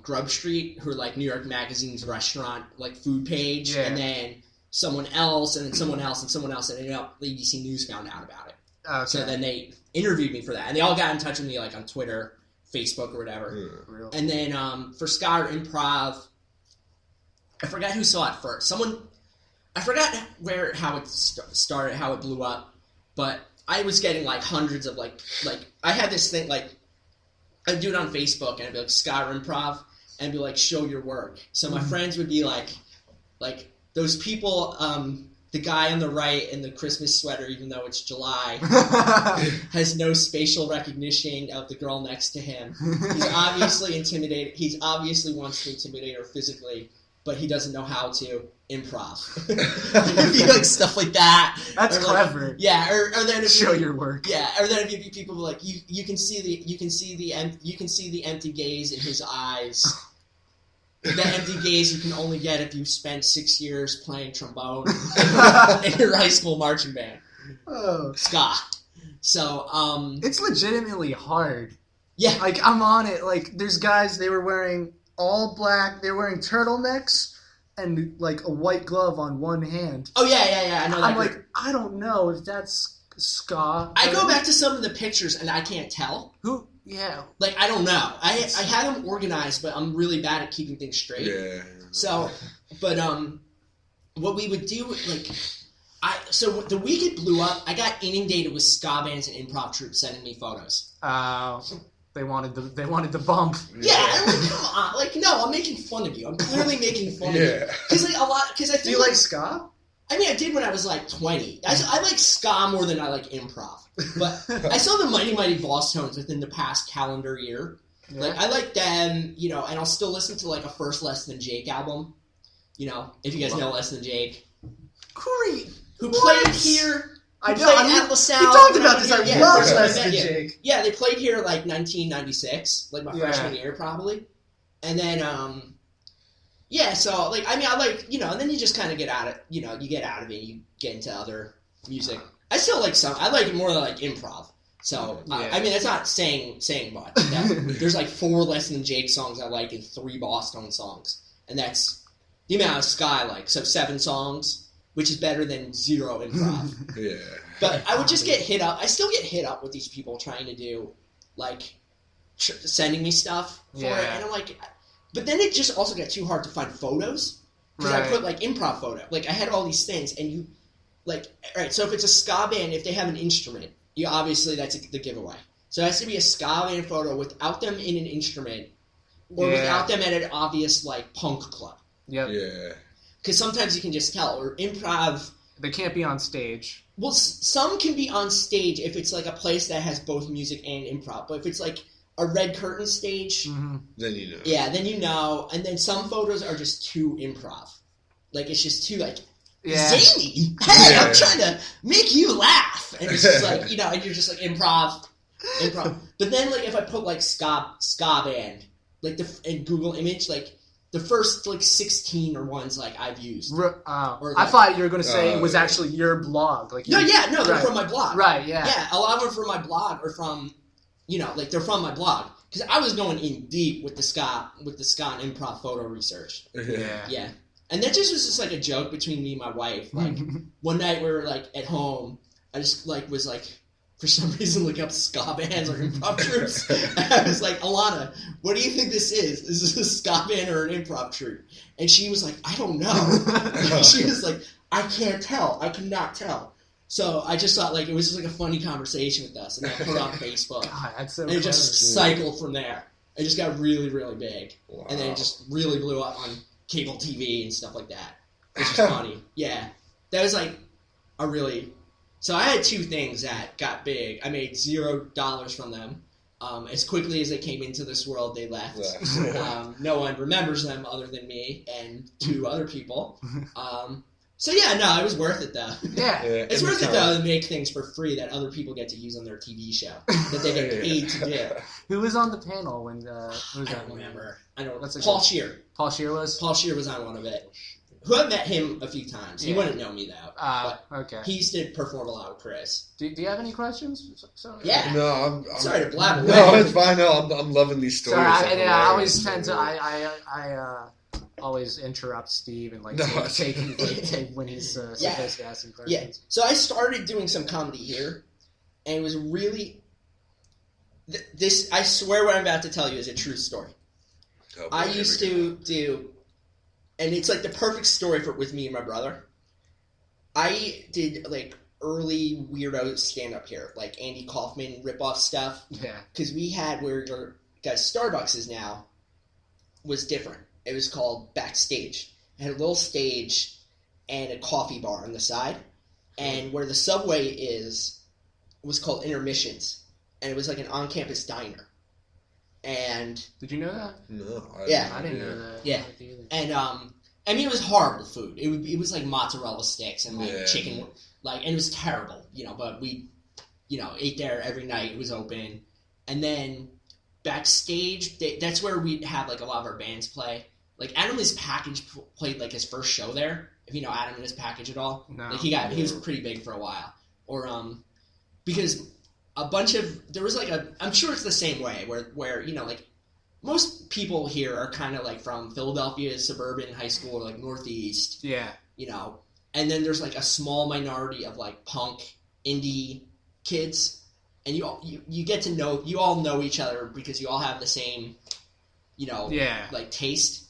Grub Street, who are like New York Magazine's restaurant like food page, and then someone else, and then someone else, and someone else, and ended up ABC News found out about it. Okay. So then they interviewed me for that, and they all got in touch with me like on Twitter, Facebook, or whatever. And then for Ska or Improv, I forgot who saw it first. I forgot how it started, how it blew up, but I was getting like hundreds of like I had this thing like. I'd do it on Facebook, and I'd be like, Ska or Improv, and I'd be like, show your work. So my friends would be like those people, the guy on the right in the Christmas sweater, even though it's July, has no spatial recognition of the girl next to him. He's obviously intimidated. He obviously wants to intimidate her physically, but he doesn't know how to improv. It'd be like stuff like that. That's or clever. Like, yeah, or then show your work. Yeah, or then it'd be people like you can see the empty gaze in his eyes. The empty gaze you can only get if you spent 6 years playing trombone in your high school marching band. Oh, Ska. So it's legitimately hard. Yeah, like I'm on it. Like there's guys, they were wearing all black. They were wearing turtlenecks and like a white glove on one hand. Oh yeah. I know that. I'm like, I don't know if that's ska. I go back to some of the pictures and I can't tell. Who? Yeah. Like I don't know. I had them organized, but I'm really bad at keeping things straight. Yeah. So, but what we would do so the week it blew up, I got inundated with ska bands and improv troops sending me photos. They wanted the bump. Yeah, I'm like, come on, like no, I'm making fun of you. I'm clearly making fun of you. Because I think do you like ska? I mean, I did when I was like 20. I like ska more than I like improv. But I saw the Mighty Mighty Boss Tones within the past calendar year. Yeah. Like I like them, and I'll still listen to like a first Less Than Jake album. If you guys know Less Than Jake, who played here. I know. At LaSalle. We talked about this. I love Less Than Jake. Yeah, they played here like 1996, like my freshman year probably, and then so like I like and then you just kind of get out of you get out of it, you get into other music. I still like some. I like it more than like improv. So I mean, it's not saying much. There's like 4 Less Than Jake songs I like and 3 Boston songs, and that's the amount of ska I like. So 7 songs. Which is better than 0 improv. Yeah. But I would just get hit up. I still get hit up with these people trying to do, like, sending me stuff for it. And I'm like, but then it just also got too hard to find photos. Because I put, like, improv photo. Like, I had all these things, and you, like, all right, so if it's a ska band, if they have an instrument, obviously that's the giveaway. So it has to be a ska band photo without them in an instrument, or without them at an obvious, like, punk club. Yep. Yeah. Because sometimes you can just tell, or improv... They can't be on stage. Well, some can be on stage if it's like a place that has both music and improv. But if it's like a red curtain stage... Mm-hmm. Then you know. Yeah, then you know. And then some photos are just too improv. Like, it's just too, like, zany! Hey, I'm trying to make you laugh! And it's just like, and you're just like, improv. But then, like, if I put, like, ska band, like, in Google image, like... the first like 16 are ones like I've used. I thought you were going to say it was actually your blog. Like they're from my blog. Right, yeah. Yeah, a lot of them are from my blog or from, like they're from my blog. Because I was going in deep with the Scott and improv photo research. Yeah. And that just was just like a joke between me and my wife. Like one night we were like at home, I just like was like for some reason looking up ska bands or improv troops. I was like, Alana, what do you think this is? Is this a ska band or an improv troupe? And she was like, I don't know. She was like, I can't tell. I cannot tell. So I just thought like it was just like a funny conversation with us, and then I put it on Facebook. God, that's so and it just cycled from there. It just got really, really big. Wow. And then it just really blew up on cable TV and stuff like that. Which is funny. Yeah. That was like a really... So I had two things that got big. I made $0 from them. As quickly as they came into this world, they left. No one remembers them other than me and two other people. So yeah, no, it was worth it though. Yeah. It's worth it though to make things for free that other people get to use on their TV show that they get paid to do. Who was on the panel when? I don't remember. I don't. That's Paul Scheer. Paul Scheer was. Paul Scheer was on one of it. Who I met him a few times. He wouldn't know me though. But okay. He used to perform a lot with Chris. Do you have any questions? Yeah. No, I'm sorry to blabber. No, it's fine. No, I'm loving these stories. Sorry, I always tend to. I always interrupt Steve and take when he's supposed to ask him questions. Yeah. So I started doing some comedy here, and it was really this. I swear what I'm about to tell you is a true story. Oh, boy, I used to do, and it's like the perfect story with me and my brother. I did like early weirdo stand up here, like Andy Kaufman ripoff stuff. Yeah. Because we had where your guys Starbucks is now was different. It was called Backstage. It had a little stage and a coffee bar on the side. And where the subway was called Intermissions. And it was like an on-campus diner. And... Did you know that? No. I didn't know that. Yeah. And, I mean, it was horrible food. It was like mozzarella sticks and like chicken. And it was terrible, but we, ate there every night. It was open. And then... Backstage, that's where we'd have like a lot of our bands play. Like Adam and His Package played like his first show there. If you know Adam and His Package at all, no. Like he was pretty big for a while. Or because a bunch of there was like I'm sure it's the same way where like most people here are kind of like from Philadelphia suburban high school or like Northeast. Yeah. And then there's like a small minority of like punk indie kids. And you get to know, you all know each other because you all have the same, like taste.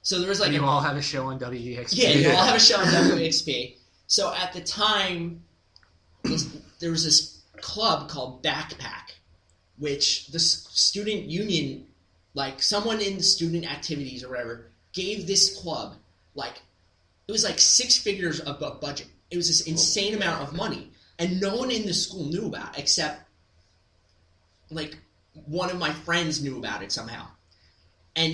So there was like... And you all have a show on WEXP. Yeah, you all have a show on WEXP. So at the time, there was this club called Backpack, which the student union, like someone in the student activities or whatever, gave this club, it was like 6 figures of a budget. It was this insane amount of money. And no one in the school knew about it, except, like, one of my friends knew about it somehow. And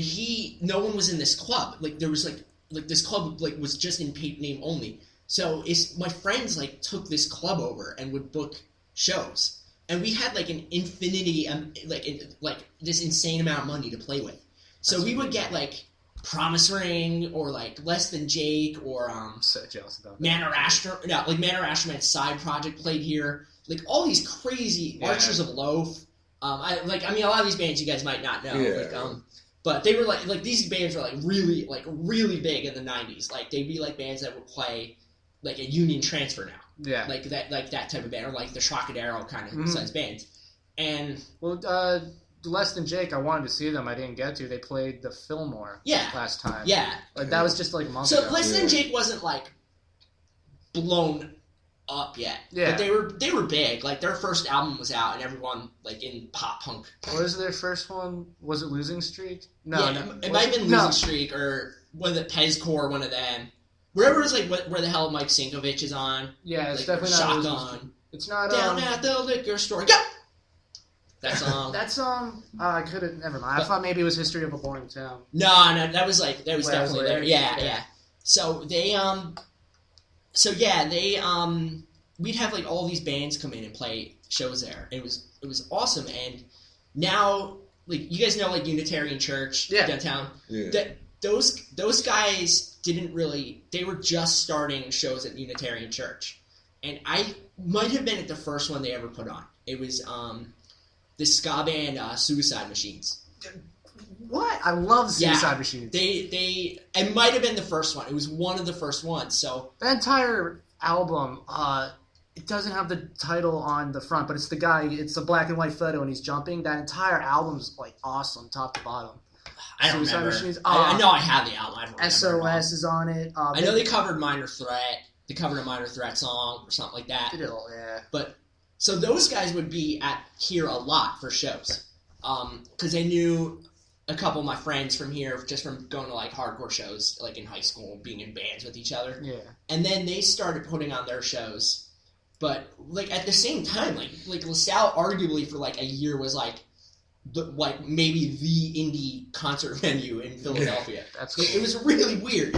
no one was in this club. Like, there was, like this club, like, was just in paid name only. So, my friends, like, took this club over and would book shows. And we had, like, an infinity, this insane amount of money to play with. So we would get, like... Promise Ring or like Less Than Jake or I'm so jealous about that. Manor Ashman's side project played here. Like all these crazy Archers of Loaf. A lot of these bands you guys might not know. Yeah. But they were like these bands were really big in the 90s. Like they'd be like bands that would play like a Union Transfer now. Yeah. Like that type of band or like the Trocadero kind of size bands. And Less Than Jake, I wanted to see them. I didn't get to. They played the Fillmore last time. Yeah. Like, that was just like a month ago. So Less Than Jake wasn't like blown up yet. Yeah. But they were big. Like their first album was out and everyone like in pop punk. What was their first one? Was it Losing Streak? No. It might have been Losing Streak or one of the Pezcore, one of them. Wherever it's like where the hell Mike Sinkovich is on. Yeah, it's like, definitely not Shotgun. It's not Down at the liquor store. Go! That song. I could have. Never mind. I thought maybe it was History of a Boring Town. No, that was definitely there. Yeah. So they we'd have like all these bands come in and play shows there. It was awesome, and now like you guys know like Unitarian Church downtown. Yeah. Those guys didn't really. They were just starting shows at Unitarian Church, and I might have been at the first one they ever put on. It was the ska band Suicide Machines. What? I love Suicide Machines. It might have been the first one. It was one of the first ones. So that entire album, it doesn't have the title on the front, but it's the guy. It's a black and white photo, and he's jumping. That entire album's like awesome, top to bottom. I don't remember. I know I have the album. I don't remember. SOS is on it. I know they covered Minor Threat. They covered a Minor Threat song or something like that. Yeah. But so those guys would be here a lot for shows, because they knew a couple of my friends from here just from going to like hardcore shows, like in high school, being in bands with each other. Yeah. And then they started putting on their shows, but like at the same time, like LaSalle arguably for like a year was like maybe the indie concert venue in Philadelphia. That's cool. It was really weird.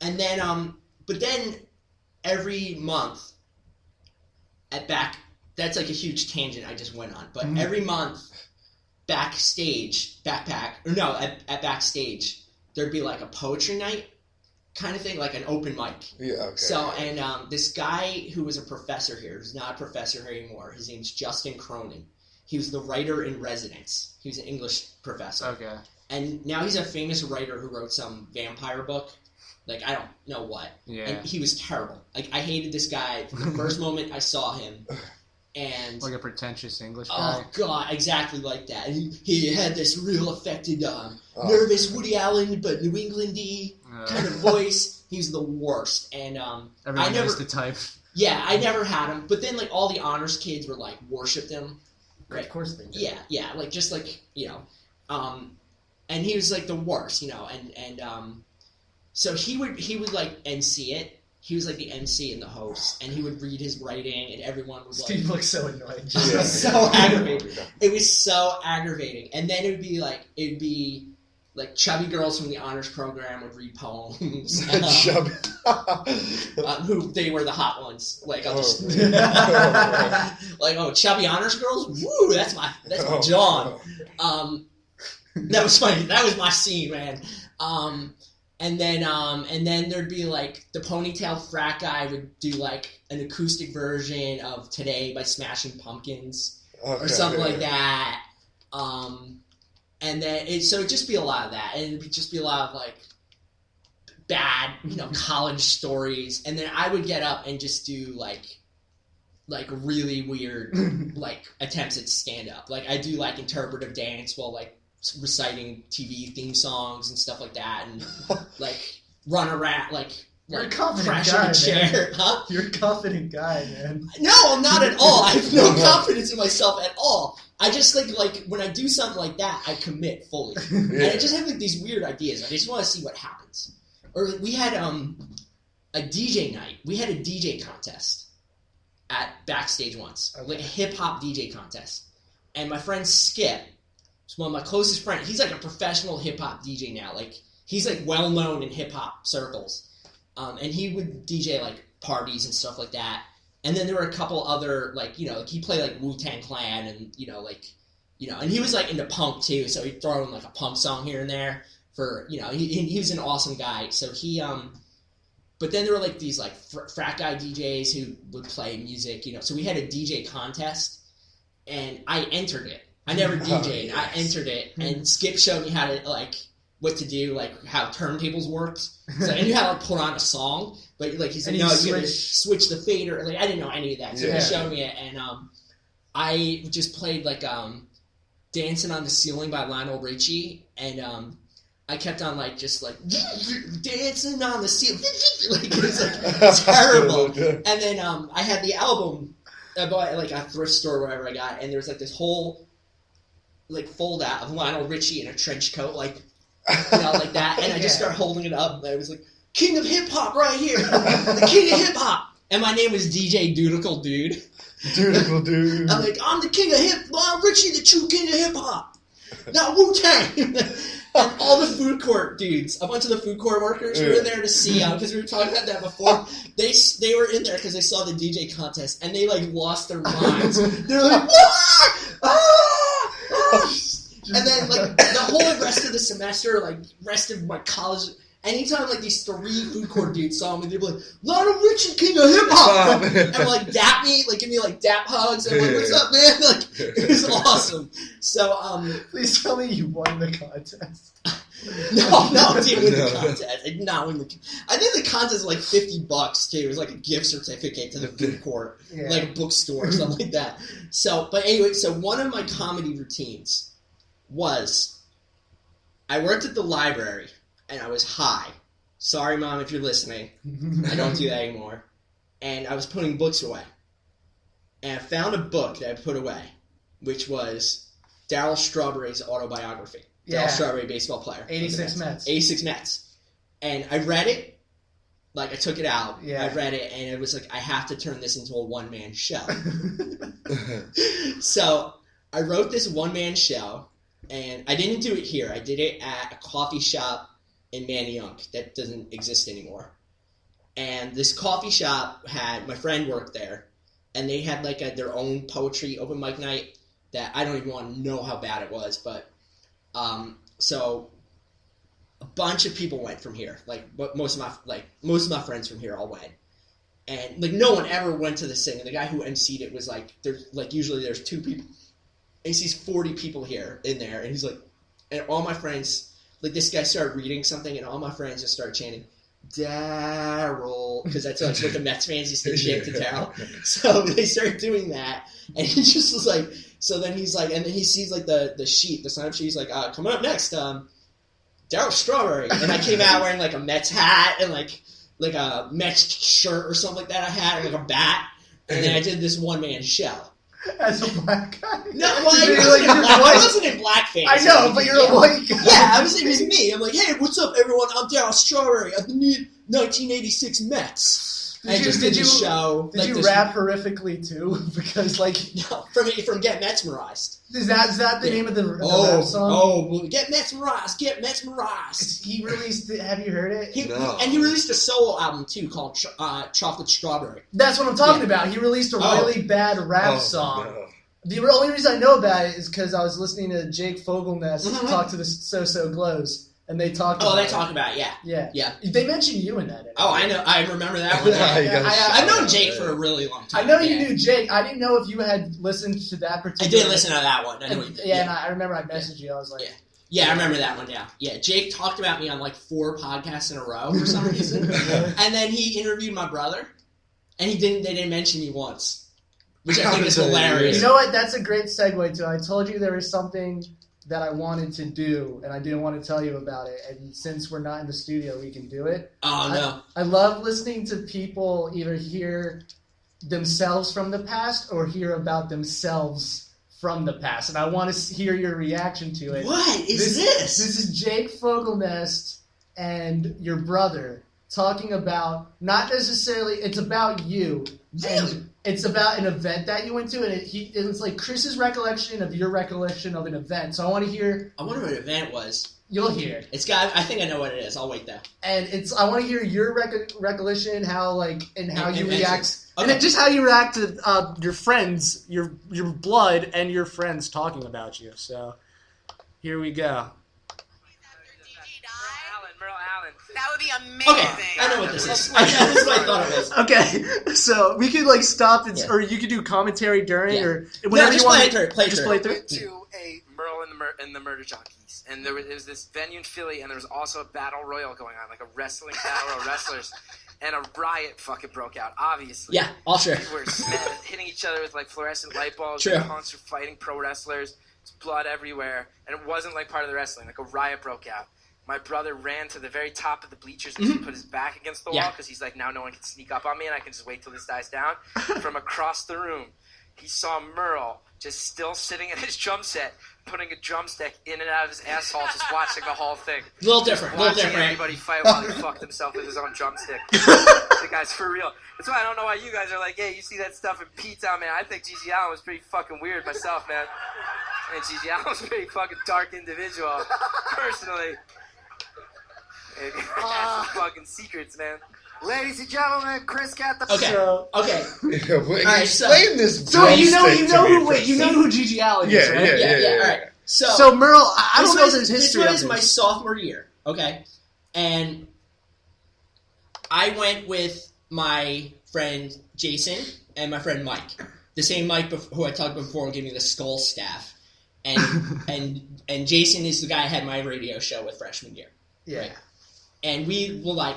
And then but then every month at that's like a huge tangent I just went on, but every month at Backstage there'd be like a poetry night kind of thing, like an open mic. Yeah, okay. So, and this guy who was a professor here, who's not a professor here anymore, his name's Justin Cronin. He was the writer in residence. He was an English professor. Okay. And now he's a famous writer who wrote some vampire book. Like, I don't know what. Yeah. And he was terrible. Like, I hated this guy from the first moment I saw him. And like a pretentious English guy. Oh, God, exactly like that. And he had this real affected, nervous Woody Allen, but New England-y kind of voice. He was the worst. And everyone knows the type. Yeah, I never had him. But then, like, all the honors kids were, like, worshipped him. Right. Of course they do. Yeah, like, just, like, you know. And he was, like, the worst, you know. And so he would, like, MC it. He was like the MC and the host, and he would read his writing, and everyone was like... Steve looks so annoyed. It was so aggravating. It was so aggravating. And then it'd be like chubby girls from the honors program would read poems. Chubby. Who they were the hot ones. Like I'll just like chubby honors girls. Woo, that's my John. That was funny. That was my scene, man. And then there'd be like the ponytail frat guy would do like an acoustic version of Today by Smashing Pumpkins or something like that. And then it'd just be a lot of that, and it'd just be a lot of like bad, college stories. And then I would get up and just do like really weird like attempts at stand up. Like I do like interpretive dance while like reciting TV theme songs and stuff like that, and like run around like you're a confident crash guy, in a chair. man. Huh? You're a confident guy, man. No, I'm not at all. I have no confidence in myself at all. I just like when I do something like that, I commit fully, and I just have like these weird ideas. I just want to see what happens. Or we had a DJ night. We had a DJ contest at Backstage once, like a hip hop DJ contest, and my friend Skip. It's one of my closest friends. He's like a professional hip hop DJ now. Like he's like well known in hip hop circles, and he would DJ like parties and stuff like that. And then there were a couple other like he played like Wu-Tang Clan and and he was like into punk too. So he'd throw in like a punk song here and there for he was an awesome guy. So he but then there were like these like frat guy DJs who would play music. So we had a DJ contest, and I entered it. I never DJ'd. Yes. I entered it, and Skip showed me how to, like, what to do, like, how turntables worked. So I knew how to like, put on a song, but, like, he said, no, you gotta switch the fader. Like, I didn't know any of that, so he showed me it, and I just played, like, Dancing on the Ceiling by Lionel Richie, and I kept on, like, just, like, dancing on the ceiling. Like, it was, like, terrible. And then I had the album I bought at, like, a thrift store or wherever I got, and there was, like, this whole like fold out of Lionel Richie in a trench coat, like like that, and I just started holding it up, and I was like, "King of hip hop, right here, the king of hip hop," and my name was DJ Dudicle Dude. Dudicle Dude. I'm like, I'm the king of Lionel Richie, the true king of hip hop, not Wu-Tang. And all the food court dudes, a bunch of the food court workers were in there to see because we were talking about that before. They were in there because they saw the DJ contest, and they like lost their minds. They're like, "Ah! Ah! And then, like, the whole rest of the semester, like, rest of my college, anytime, like, these 3 food court dudes saw me, they'd be like, Lionel Richie, king of hip-hop! And, like, dap me, like, give me, like, dap hugs, and I'm like, what's up, man? Like, it was awesome. So, Please tell me you won the contest. No, I didn't win the contest. I did not win the contest. I think the contest was like $50 too. It was like a gift certificate to the food court, like a bookstore or something like that. So, but anyway, so one of my comedy routines was I worked at the library and I was high. Sorry, Mom, if you're listening. I don't do that anymore. And I was putting books away. And I found a book that I put away, which was Darryl Strawberry's autobiography. Darryl Strawberry, baseball player. 86 Mets. 86 Mets. And I read it. Like, I took it out. Yeah. I read it, and it was like, I have to turn this into a one-man show. So, I wrote this one-man show, and I didn't do it here. I did it at a coffee shop in Manayunk that doesn't exist anymore. And this coffee shop had, my friend worked there, and they had, like, their own poetry open mic night that I don't even want to know how bad it was, but... So a bunch of people went from here. Like most of my friends from here all went, and like no one ever went to this thing. And the guy who emceed it was like, usually there's 2 people. And he sees 40 people here in there, and he's like, and all my friends, like this guy started reading something, and all my friends just started chanting, Darryl, because that's like what the Mets fans used to chant to Darryl. So they started doing that, and he just was like. So then he's like, and then he sees like the sheet, the sign-up sheet. He's like, coming up next, Darryl Strawberry. And I came out wearing like a Mets hat and like a Mets shirt or something like that I had, and like a bat. And then I did this one-man show. As a black guy? No, well, I wasn't in blackface. I know, but you're a white guy. Yeah, it was me. I'm like, hey, what's up, everyone? I'm Darryl Strawberry of the 1986 Mets. Did you show. Did you rap horrifically too? Because like no, from Get Mesmerized. Is that the name of the rap song? Oh, Get Mesmerized, Get Mesmerized. He released it. Have you heard it? No. And he released a solo album too called Chocolate Strawberry. That's what I'm talking about. He released a really bad rap song. No. The only reason I know about it is because I was listening to Jake Fogelnest talk to the So Glows. And they talked about it. Talk about it, yeah. They mentioned you in that. Anyway. Oh, I know. I remember that one. I've known Jake for a really long time. I know you knew Jake. I didn't know if you had listened to that particular... I did listen to that one. And I remember I messaged you. I was like... Yeah, I remember that one, Yeah, Jake talked about me on like 4 podcasts in a row for some reason. And then he interviewed my brother, and they didn't mention me once, which I think is hilarious. You know what? That's a great segue to... I told you there was something... that I wanted to do, and I didn't want to tell you about it. And since we're not in the studio, we can do it. Oh, no. I love listening to people either hear themselves from the past or hear about themselves from the past. And I want to hear your reaction to it. What is this? This is Jake Fogelnest and your brother talking about, not necessarily, it's about you. Really? And it's about an event that you went to, and it's like Chris's recollection of your recollection of an event. So I want to hear... I wonder what an event was. You'll hear. I think I know what it is. I'll wait there. And I want to hear your recollection, how you react... Okay. And then just how you react to your friends, your blood, and your friends talking about you. So, here we go. That would be amazing. Okay, I know what this is. This is what I thought it was. Okay, so we could stop and, or you could do commentary during, or whatever you want. Just play through. To a Merle and the Murder Junkies, and there was this venue in Philly, and there was also a battle royal going on, like a wrestling battle royal wrestlers, and a riot fucking broke out. Obviously, yeah, all sure. People were hitting each other with like fluorescent light bulbs. True. Punks were fighting pro wrestlers. There's blood everywhere, and it wasn't like part of the wrestling. Like a riot broke out. My brother ran to the very top of the bleachers and he put his back against the wall because he's like, now no one can sneak up on me and I can just wait till this dies down. From across the room, he saw Merle just still sitting in his drum set, putting a drumstick in and out of his asshole, just watching the whole thing. A little different. Watching anybody fight while he fucked himself with his own drumstick. The guy's for real. That's why I don't know why you guys are like, hey, you see that stuff in P-Town, man. I think Gigi Allen was pretty fucking weird myself, man. And Gigi Allen was a pretty fucking dark individual, personally. Fucking secrets, man. Ladies and gentlemen, Chris got the Okay. Explain this. So you know who Gigi Allen is, right? Yeah. All right. So Merle, I don't know if there's history of this. This was my sophomore year, okay? And I went with my friend Jason and my friend Mike. The same Mike who I talked about before gave me the skull staff. And Jason is the guy I had my radio show with freshman year. Yeah. Right? And we were like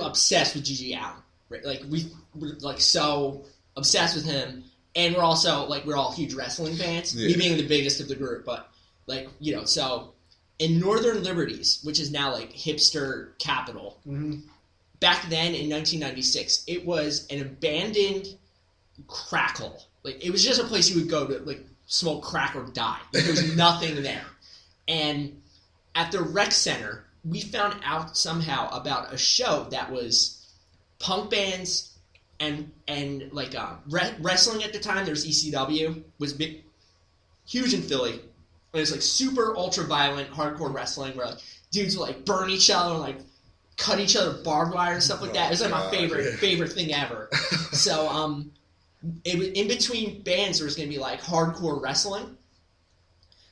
obsessed with G.G. Allen. Right? Like we were like so obsessed with him. And we're also like we're all huge wrestling fans. Me being the biggest of the group, but like, you know, so in Northern Liberties, which is now like hipster capital, back then in 1996, it was an abandoned crack hole. Like, it was just a place you would go to, like, smoke crack or die. Like, there was nothing there. And at the rec center, we found out somehow about a show that was punk bands and like, wrestling at the time. There's ECW, was big, huge in Philly. And it's, like, super ultra-violent, hardcore wrestling where, like, dudes would, like, burn each other and, like, cut each other with barbed wire and stuff like that. It was, like, my favorite thing ever. So, it was, in between bands, there was going to be, like, hardcore wrestling.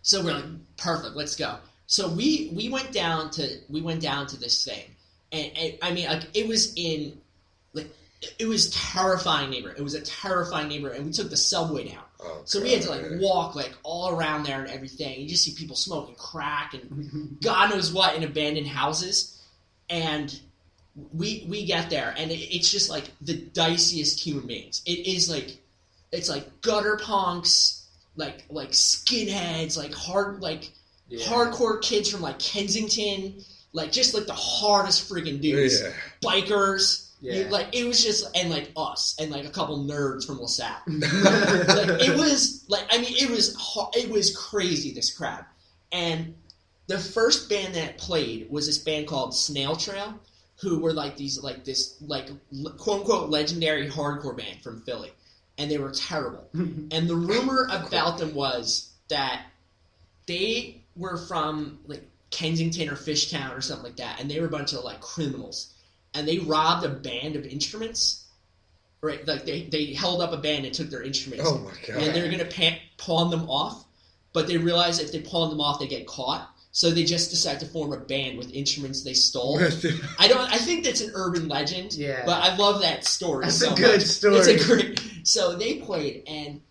So we're like, perfect, let's go. So we went down to this thing. And I mean, like, it was in, like, it was terrifying neighborhood. It was a terrifying neighborhood. And we took the subway down. Oh, so we had to, like, walk, like, all around there and everything. You just see people smoking crack and God knows what in abandoned houses. And we get there, and it's just, like, the diciest human beings. It is, like, it's, like, gutter punks, like skinheads, like, hardcore kids from, like, Kensington, like, just, like, the hardest friggin' dudes. Yeah. Bikers. Yeah. Like, it was just, and, like, us, and, like, a couple nerds from LaSalle. Like, it was, like, I mean, it was crazy, this crowd. And the first band that played was this band called Snail Trail, who were, like, this quote-unquote legendary hardcore band from Philly. And they were terrible. And the rumor about them was that they were from, like, Kensington or Fishtown or something like that, and they were a bunch of, like, criminals. And they robbed a band of instruments, right? Like, they held up a band and took their instruments. Oh, my God. And they were going to pawn them off, but they realized if they pawned them off, they get caught. So they just decided to form a band with instruments they stole. I think that's an urban legend. Yeah. But I love that story. That's a good story. It's a great. So they played, and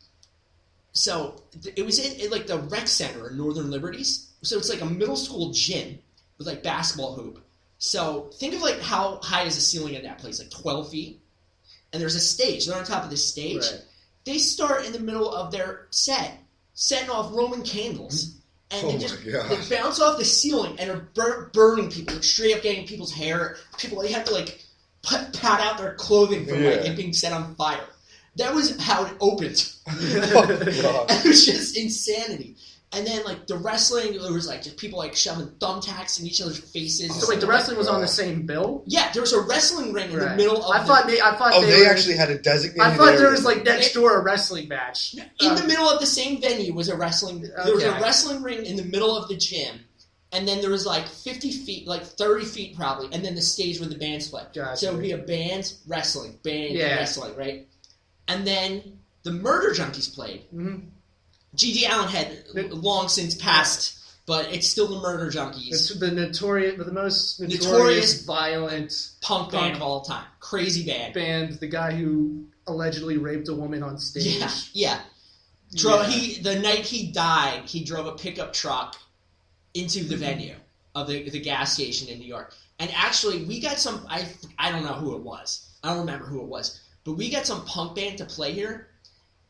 so it was in like the rec center in Northern Liberties. So it's like a middle school gym with like basketball hoop. So think of like how high is the ceiling in that place? Like 12 feet. And there's a stage. They're on top of this stage. Right. They start in the middle of their set, setting off Roman candles. And they bounce off the ceiling and are burning people, like, straight up getting people's hair. People, they have to, like, pat out their clothing from like, it being set on fire. That was how it opened. It was just insanity. And then, like, the wrestling, there was, like, just people, like, shoving thumbtacks in each other's faces. So, wait, the wrestling was on the same bill? Yeah, there was a wrestling ring in the middle of they actually had a designated I thought there was, like, next door a wrestling match. In the middle of the same venue was a wrestling... Okay. There was a wrestling ring in the middle of the gym. And then there was, like, 50 feet, like, 30 feet probably. And then the stage where the bands played. Gotcha. So it would be a band, wrestling, wrestling, right? And then the Murder Junkies played. Mm-hmm. G.G. Allen had long since passed, but it's still the Murder Junkies. It's the most notorious violent punk band of all time. Crazy band. The guy who allegedly raped a woman on stage. Yeah. The night he died, he drove a pickup truck into the venue of the gas station in New York. And actually, we got some... I don't know who it was. I don't remember who it was. But we got some punk band to play here.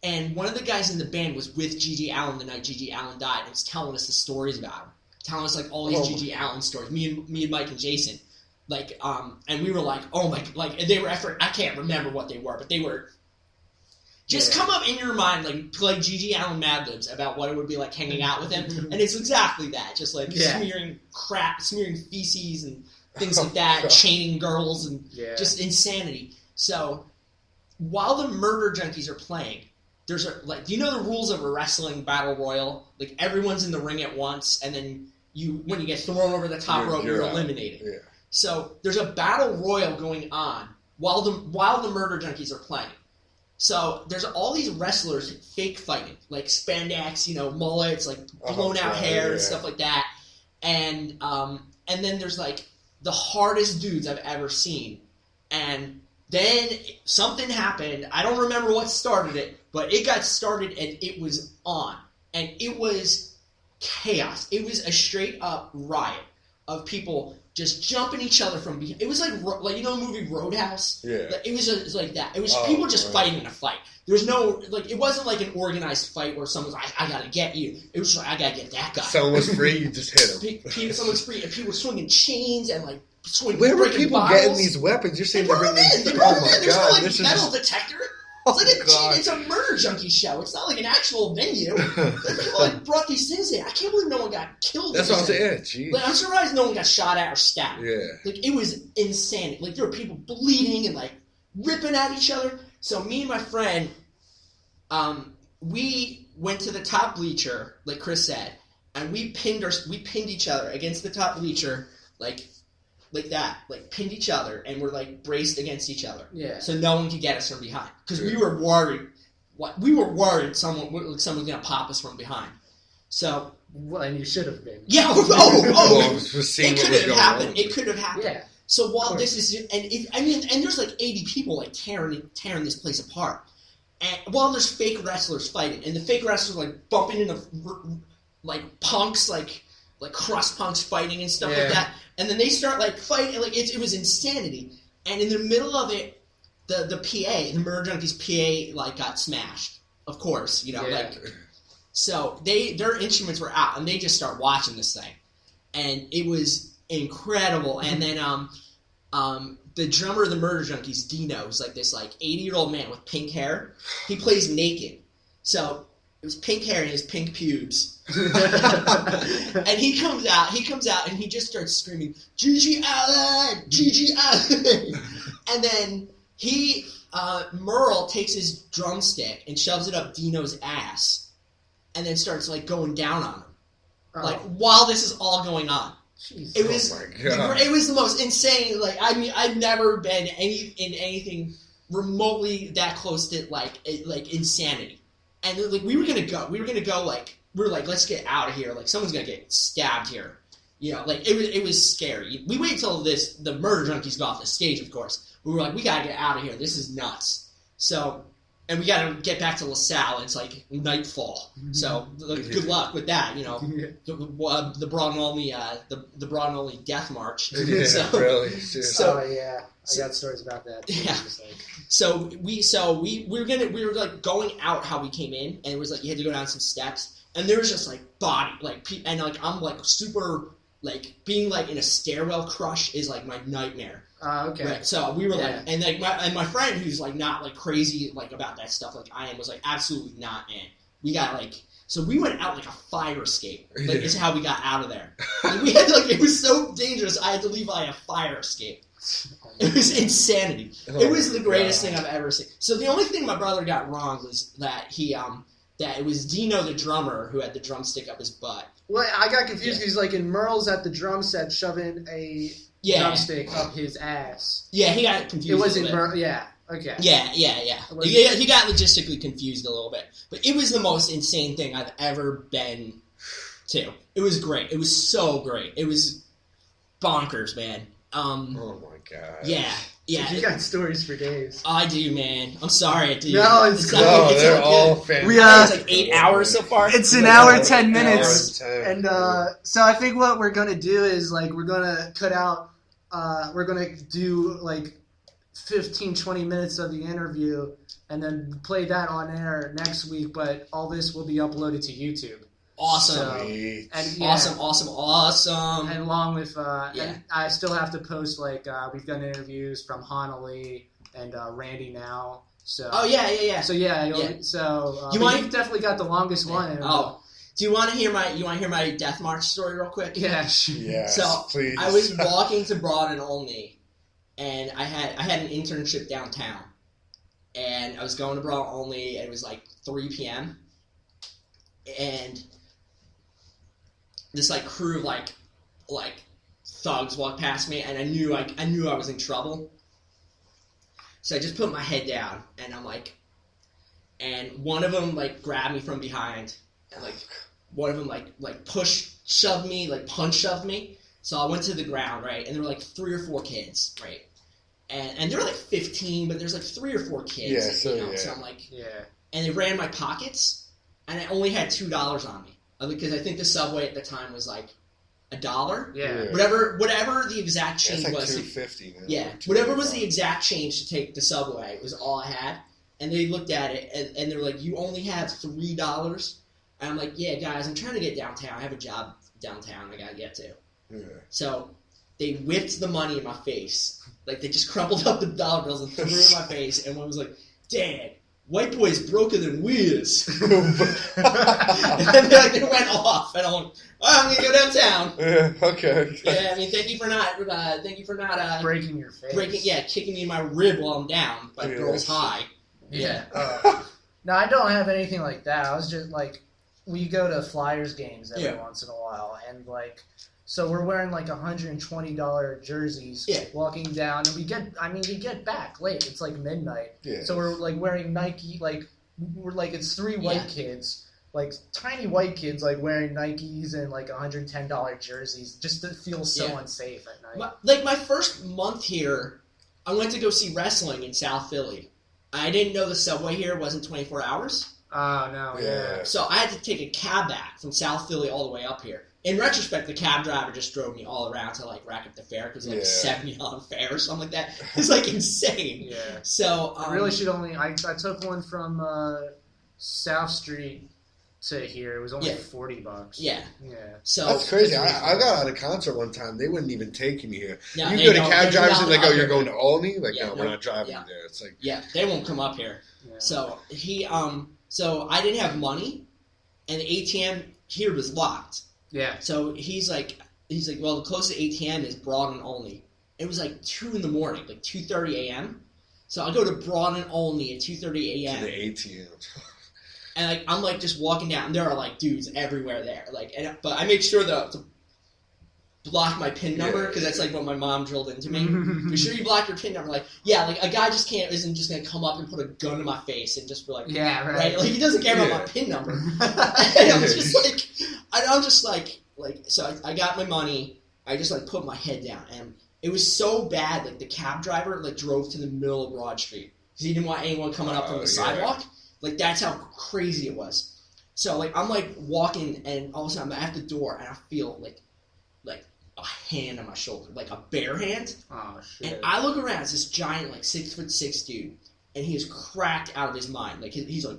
And one of the guys in the band was with G.G. Allen the night G.G. Allen died, and was telling us the stories about him, telling us like all these G.G. Allen stories. Me and Mike and Jason, like, and we were like, oh my, like, and they were I can't remember what they were, but they were. Just come up in your mind, like, play G.G. Allen Mad Libs about what it would be like hanging out with him, and it's exactly that, just like smearing feces and things like that, chaining girls and just insanity. So while the Murder Junkies are playing. There's do you know the rules of a wrestling battle royal? Like, everyone's in the ring at once, and then when you get thrown over the top rope, you're eliminated. Yeah. So there's a battle royal going on while the Murder Junkies are playing, So there's all these wrestlers fake fighting, like spandex, mullets, like blown out hair and stuff like that. And then there's like the hardest dudes I've ever seen. And then something happened. I don't remember what started it, but it got started and it was on. And it was chaos. It was a straight up riot of people just jumping each other from behind. It was like the movie Roadhouse? Yeah. It was like that. It was people just fighting in a fight. There was no, it wasn't like an organized fight where someone's like, I gotta get you. It was like, I gotta get that guy. Someone was free, you just hit him. Someone was free, and people were swinging chains and like swinging. Where were people bottles. getting these weapons? You're saying they brought them in. Oh my There's god! no This metal is detector. It's a murder junkie show. It's not like an actual venue. People brought these things in. I can't believe no one got killed. That's what I'm saying. Yeah, I'm surprised no one got shot at or stabbed. Yeah. It was insane. There were people bleeding and ripping at each other. So me and my friend, we went to the top bleacher, like Chris said, and we pinned each other against the top bleacher, like that, pinned each other, and we're braced against each other. Yeah. So no one could get us from behind, because we were worried. We were worried someone was gonna pop us from behind. So. Well, and you should have been. Yeah. It could have happened. It could have happened. Yeah. So while this is, and there's 80 people tearing this place apart, and while there's fake wrestlers fighting, and the fake wrestlers bumping into punks, like crust punks fighting and stuff like that. And then they start fighting, it was insanity. And in the middle of it, the PA, the Murder Junkies PA, got smashed. Of course, so their instruments were out, and they just start watching this thing, and it was incredible. And then the drummer of the Murder Junkies, Dino, is this 80-year-old man with pink hair. He plays naked, so it was pink hair and his pink pubes. And he comes out, and he just starts screaming, "Gigi Allen! Gigi Allen!" And then Merle takes his drumstick and shoves it up Dino's ass, and then starts going down on him, while this is all going on. Jesus. It was the most insane. I've never been in anything remotely that close to insanity. And we were gonna go. Let's get out of here. Someone's gonna get stabbed here. It was scary. We waited till the Murder Junkies got off the stage, of course. We were we gotta get out of here. This is nuts. So, and we gotta get back to LaSalle. It's nightfall. So good luck with that. The Broad and Only the Broad and Only Death March. Yeah, so, really. So yeah. I got stories about that. Yeah. So we were going out how we came in, and it was you had to go down some steps, and there was just body and I'm super being in a stairwell crush is my nightmare. Okay. Right. So we were and my friend who's not crazy about that stuff I am was absolutely not in. We got so we went out a fire escape. Is how we got out of there. We had it was so dangerous. I had to leave a fire escape. It was insanity. It was the greatest thing I've ever seen. So the only thing my brother got wrong was that that it was Dino the drummer who had the drumstick up his butt. Well, I got confused because in Merle's at the drum set shoving a drumstick up his ass. Yeah, he got confused. It wasn't Merle. Yeah. Okay. Yeah. He got logistically confused a little bit, but it was the most insane thing I've ever been to. It was great. It was so great. It was bonkers, man. Oh my god. Yeah. You got stories for days. I do, man. I'm sorry, I do. No, they're all It's fantastic. 8 hours so far. It's an hour, 10 minutes. And so I think what we're gonna do is we're gonna cut out. We're gonna do 15, 20 minutes of the interview, and then play that on air next week. But all this will be uploaded to YouTube. Awesome. Awesome. And along with, and I still have to post, we've done interviews from Hanali and Randy now. So. Oh, yeah. So, you've definitely got the longest one. Oh. Do you want to hear my Death March story real quick? Yeah, sure. Yes, so, please. I was walking to Broad and Olney, and I had an internship downtown. And I was going to Broad and Olney, and it was 3 p.m. And this crew of thugs walked past me, and I knew I was in trouble. So I just put my head down, and I'm and one of them like grabbed me from behind, and like one of them like shoved me, like punch shoved me. So I went to the ground, right, and there were like 3 or 4 kids, right, and they're like 15, but there's like 3 or 4 kids, Yeah, so so I'm like, Yeah. and they ran my pockets, and I only had $2 on me because I think the Subway at the time was like $1. Yeah. Whatever the exact change It's like was. $2.50. Man. Yeah, whatever was the exact change to take the Subway was all I had. And they looked at it, and they're like, "You only have $3." And I'm like, "Yeah, guys, I'm trying to get downtown. I have a job downtown I gotta get to." Yeah. So they whipped the money in my face. Like, they just crumpled up the dollar bills and threw it in my face. And one was like, "Dad, white boy's broker than we is." And then they went off, and I'm like, I'm gonna go downtown. Yeah. Okay. Yeah, I mean, thank you for not breaking your face. kicking me in my rib while I'm down by Girls High. Yeah. No, I don't have anything like that. I was just like, we go to Flyers games every once in a while, and like, so we're wearing like $120 jerseys, walking down, and we get back late. It's like midnight, so we're like wearing Nike, like we're like it's 3 white kids, like tiny white kids, like wearing Nikes and like $110 jerseys, just to feel so unsafe at night. Like my first month here, I went to go see wrestling in South Philly. I didn't know the Subway here wasn't 24 hours. Oh, no, yeah. So I had to take a cab back from South Philly all the way up here. In retrospect, the cab driver just drove me all around to like rack up the fare because it was like $70 fare or something like that. It's like insane. Yeah. So I really should only. I took one from South Street to here. It was only $40. Yeah. Yeah. So that's crazy. I got out of concert one time. They wouldn't even take me here. No, you go to cab drivers and like, "Oh, you're here. going to Albany?" Like, no, we're not driving you there. It's like, they won't come up here. Yeah. So so I didn't have money, and the ATM here was locked. Yeah. So he's like, well, the closest ATM is Broad and Olney. It was like 2 in the morning, like 2:30 a.m. So I go to Broad and Olney at 2:30 a.m. To the ATM. And like I'm like just walking down, and there are like dudes everywhere there. Like, but I make sure to block my PIN number because that's like what my mom drilled into me. Be sure you block your PIN number. Like, like a guy isn't just gonna come up and put a gun to my face and just be like, right? Like he doesn't care about my PIN number. And I'm just like, so I got my money. I just like put my head down, and it was so bad. Like the cab driver like drove to the middle of Broad Street because he didn't want anyone coming up from the sidewalk. Like that's how crazy it was. So like I'm like walking, and all of a sudden I'm at the door, and I feel like a hand on my shoulder, like a bare hand. Oh shit! And I look around, it's this giant like 6'6" dude, and he is cracked out of his mind. Like he's like,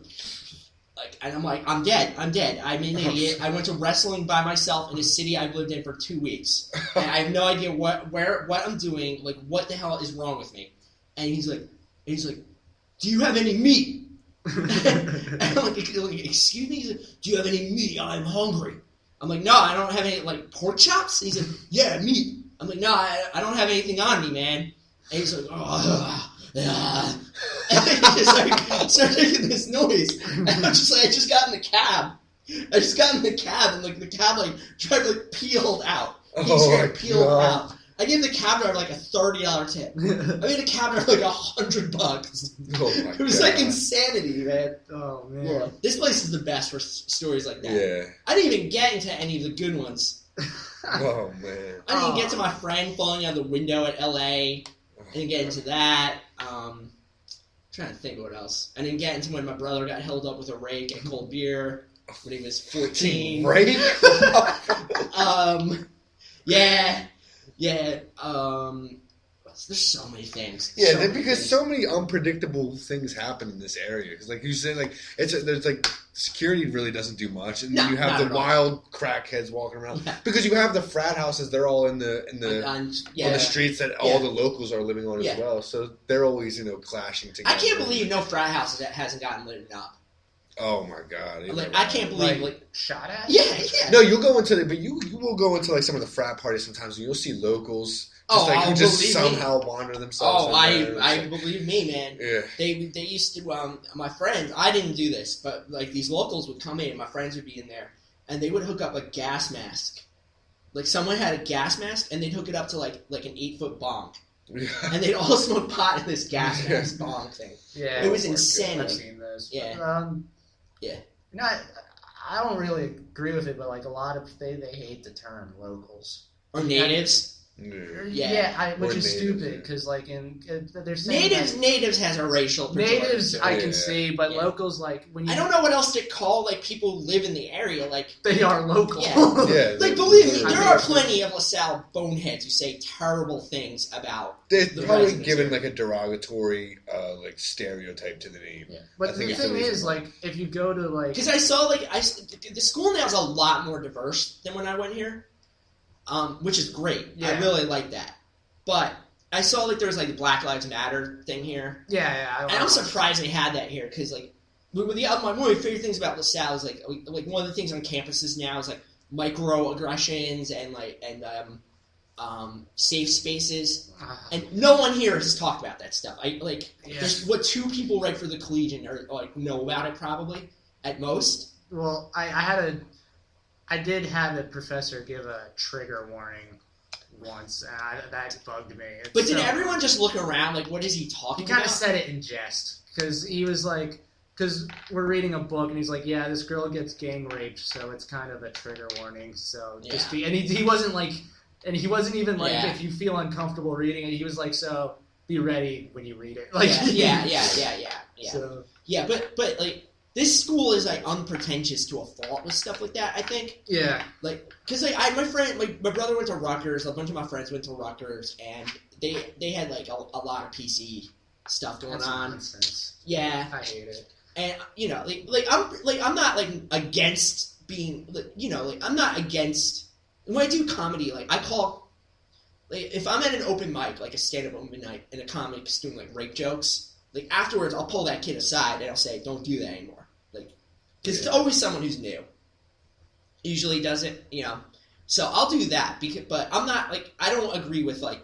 and I'm like, I'm dead. I'm an idiot. I went to wrestling by myself in a city I've lived in for 2 weeks, and I have no idea what I'm doing. Like what the hell is wrong with me? And he's like, do you have any meat? And I'm like, excuse me? He's like, do you have any meat? I'm hungry. I'm like, no, I don't have any, like, pork chops? And he's like, yeah, meat. I'm like, no, I don't have anything on me, man. And he's like, and he just, like, started making this noise. And I'm just like, I just got in the cab, and, like, the cab, like, driver, like, peeled out. Peeled out. I gave the cab driver, like, a $30 tip. I made the cab driver, like, $100. Oh my It was, like, insanity, man. Oh, man. Yeah. This place is the best for stories like that. Yeah. I didn't even get into any of the good ones. Oh, man. I didn't get to my friend falling out of the window at L.A. I didn't get into that. I'm trying to think what else. I didn't get into when my brother got held up with a rake at Cold Beer when he was 14. Rake? There's so many things. Yeah, because so many unpredictable things happen in this area. Because, like you said, like there's like security really doesn't do much, and then you have the wild crackheads walking around. Yeah. Because you have the frat houses; they're all on the streets that all the locals are living on as well. So they're always clashing together. I can't believe no frat house that hasn't gotten lit up. Oh my god! Like I can't believe shot at. Yeah. No, you'll go into you will go into like some of the frat parties sometimes, and you'll see locals. Who just somehow wander themselves. I believe me, man. Yeah. They used to my friends. I didn't do this, but like these locals would come in, and my friends would be in there, and they would hook up a gas mask. Like someone had a gas mask, and they'd hook it up to like an 8-foot bong, and they'd all smoke pot in this gas mask bong thing. Yeah, It was I've insanity. seen those. Yeah. You know, I don't really agree with it, but like a lot of they hate the term locals Or natives. Which is stupid because like they're saying Natives has a racial pejorative. Natives I can see, but locals like when you I don't know what else to call like people who live in the area like they are local. Yeah. Like believe me, there are plenty of LaSalle boneheads who say terrible things about. They're probably given here. like a derogatory like stereotype to the name. Yeah. But the thing is, like, if you go to like, because I saw the school now is a lot more diverse than when I went here. Which is great. Yeah. I really like that. But I saw like there was like the Black Lives Matter thing here. Yeah. And I'm surprised they had that here because like one of my favorite things about LaSalle is like one of the things on campuses now is like microaggressions and safe spaces. And no one here has talked about that stuff. There's what 2 people write for the Collegian or like know about it probably at most. Well, I did have a professor give a trigger warning once, and that bugged me. But did everyone just look around like, what is he talking about? He kind of said it in jest, because he was like, because we're reading a book, and he's like, yeah, this girl gets gang raped, so it's kind of a trigger warning, so just be, and he wasn't like, and he wasn't even like, if you feel uncomfortable reading it, he was like, so be ready when you read it. Like, yeah. So, yeah, but like, this school is like unpretentious to a fault with stuff like that. I think. Yeah. Like, cause like my brother went to Rutgers. A bunch of my friends went to Rutgers, and they had like a lot of PC stuff going on. Nonsense. Yeah. I hate it. And I'm not like against being I'm not against when I do comedy. Like I call if I'm at an open mic, like a stand-up open mic, and a comic's doing like rape jokes. Like afterwards, I'll pull that kid aside and I'll say, "Don't do that anymore." Like, because it's always someone who's new. Usually does it, So I'll do that. But I'm not like I don't agree with like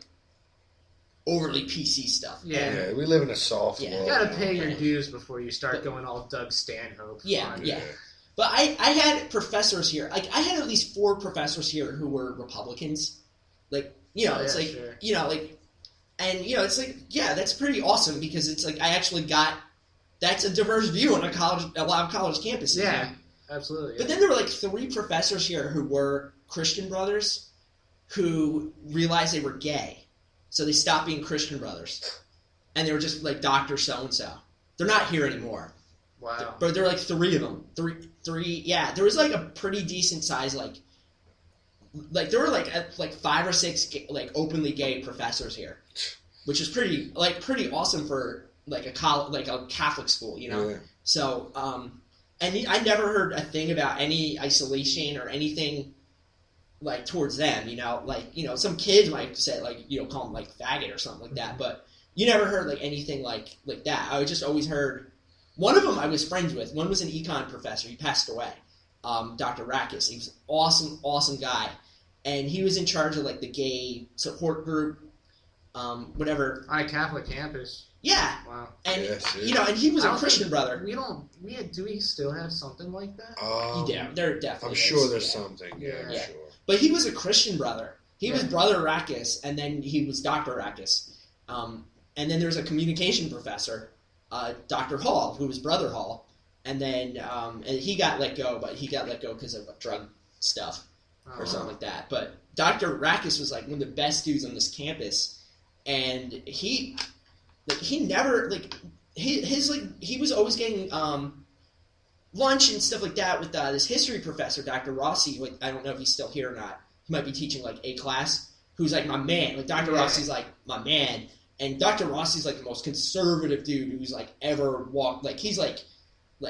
overly PC stuff. Yeah, we live in a soft world. You gotta pay your dues before you start going all Doug Stanhope. Yeah. But I had professors here. Like I had at least 4 professors here who were Republicans. Like it's like sure. And, it's like, yeah, that's pretty awesome because it's like I actually got – that's a diverse view on a lot of college campuses. Yeah, absolutely. Yeah. But then there were like 3 professors here who were Christian brothers who realized they were gay. So they stopped being Christian brothers. And they were just like Dr. So-and-so. They're not here anymore. Wow. But there were like 3 of them. Three, yeah. There was like a pretty decent size like there were like 5 or 6 like openly gay professors here, which is pretty awesome for like a Catholic school, Yeah. So and I never heard a thing about any isolation or anything like towards them, some kids might say like call them like faggot or something like that, but you never heard like anything like that. I just always heard one of them I was friends with. One was an econ professor. He passed away. Dr. Rakis. He was an awesome guy. And he was in charge of like the gay support group, whatever. On a Catholic campus. Yeah. Wow. And and he was a Christian brother. Do we still have something like that? Yeah, there definitely I'm is. Sure there's something. Yeah. Sure. But he was a Christian brother. He was Brother Rakis, and then he was Dr. Rakis. And then there's a communication professor, Dr. Hall, who was Brother Hall. And then and he got let go, but he got let go because of drug stuff. Or something like that. But Dr. Rakis was like one of the best dudes on this campus, and he never he was always getting lunch and stuff like that with this history professor, Dr. Rossi. Like, I don't know if he's still here or not. He might be teaching like a class. Who's like my man. Like Dr. Rossi's like my man, and Dr. Rossi's like the most conservative dude who's like ever walked. Like he's like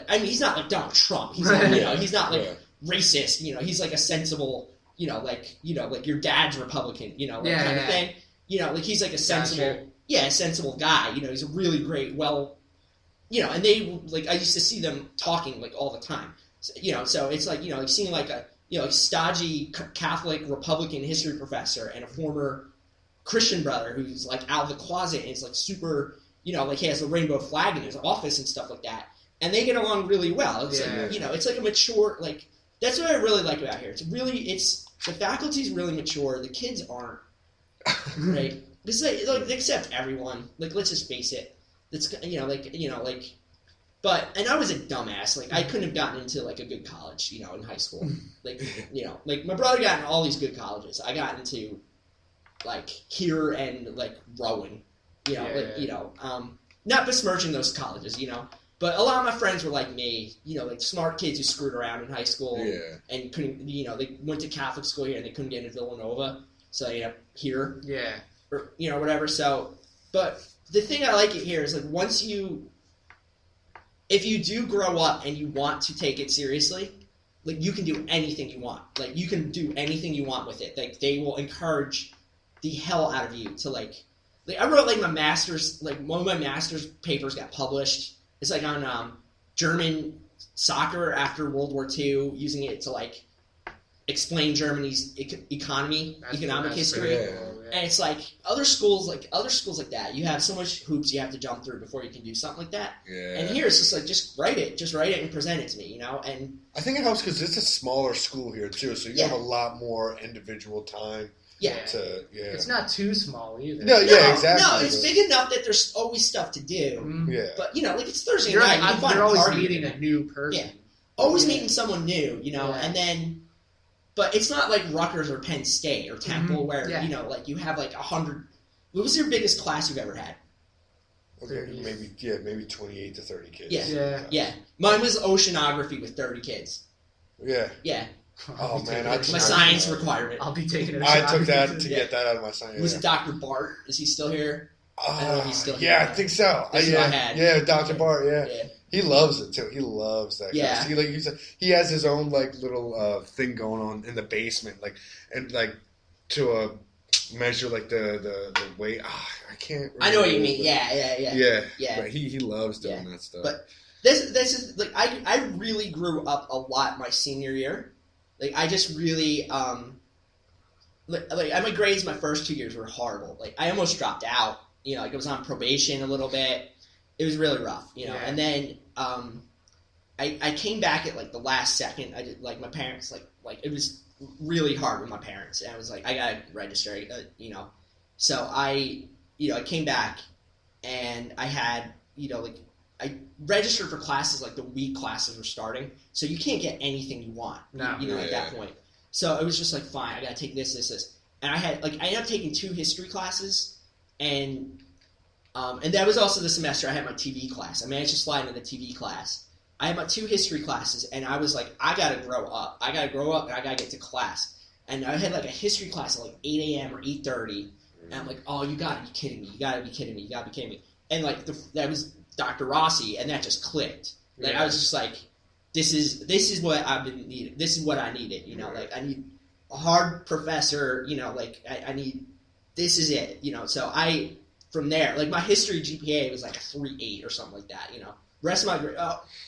I mean he's not like Donald Trump. He's not, he's not like. Racist, he's like a sensible, like your dad's Republican, kind of thing. Like he's like a sensible, sensible guy. He's a really great, and they like I used to see them talking like all the time. So it's like like seeing like a stodgy Catholic Republican history professor and a former Christian brother who's like out of the closet and is like super, like he has the rainbow flag in his office and stuff like that, and they get along really well. It's like it's like a mature like. That's what I really like about here. The faculty's really mature. The kids aren't, right? because they accept everyone. Like, let's just face it. It's but and I was a dumbass. Like, I couldn't have gotten into like a good college, in high school. Like, like my brother got in all these good colleges. I got into like here and like Rowan, not besmirching those colleges, but a lot of my friends were like me, like smart kids who screwed around in high school and couldn't, they went to Catholic school here and they couldn't get into Villanova, so they ended up here, or whatever. So, but the thing I like it here is like if you do grow up and you want to take it seriously, like you can do anything you want. Like you can do anything you want with it. Like they will encourage the hell out of you to like I wrote like my master's, like one of my master's papers got published. It's like on German soccer after World War II, using it to like explain Germany's economic history. And it's like other schools like that. You have so much hoops you have to jump through before you can do something like that. Yeah. And here it's just like just write it and present it to me, And I think it helps because it's a smaller school here too, so you have a lot more individual time. It's not too small either. No, exactly. No, it's big enough that there's always stuff to do. Mm-hmm. Yeah. But like it's Thursday night. You're always meeting a new person. Yeah. Always meeting someone new, and then. But it's not like Rutgers or Penn State or Temple where, like you have like 100. What was your biggest class you've ever had? Okay, maybe 28 to 30 kids. Yeah. Mine was oceanography with 30 kids. Yeah. Yeah. Oh, man. My science requirement. I'll be taking it. I took that to get that out of my science. Was it Dr. Bart? Is he still here? I don't know if he's still here. Yeah, I think so. That's what I had. Yeah, Dr. Bart, yeah. He loves it too. He loves that. Yeah. He has his own like little thing going on in the basement, to measure like the weight. I can't. I know what you mean. Yeah. But he loves doing that stuff. But this is like I really grew up a lot my senior year. Like I just really like my grades my first 2 years were horrible. Like I almost dropped out. Like I was on probation a little bit. It was really rough, and then I came back at like the last second. I did like my parents like it was really hard with my parents, and I was like I gotta register, So I came back and I had I registered for classes like the week classes were starting, so you can't get anything you want, at that point. So it was just like fine, I gotta take this, and I ended up taking 2 history classes and that was also the semester I had my TV class. I managed to slide into the TV class. I had my 2 history classes, and I was like, I gotta grow up. And I gotta get to class. And I had like a history class at like 8 a.m. or 8:30. And I'm like, oh, you gotta be kidding me. You gotta be kidding me. And like, that was Dr. Rossi, and that just clicked. Like, I was just like, this is what I've been needing. This is what I needed, Like, I need a hard professor, I need, this is it, So from there, like my history GPA was like a 3.8 or something like that, Rest of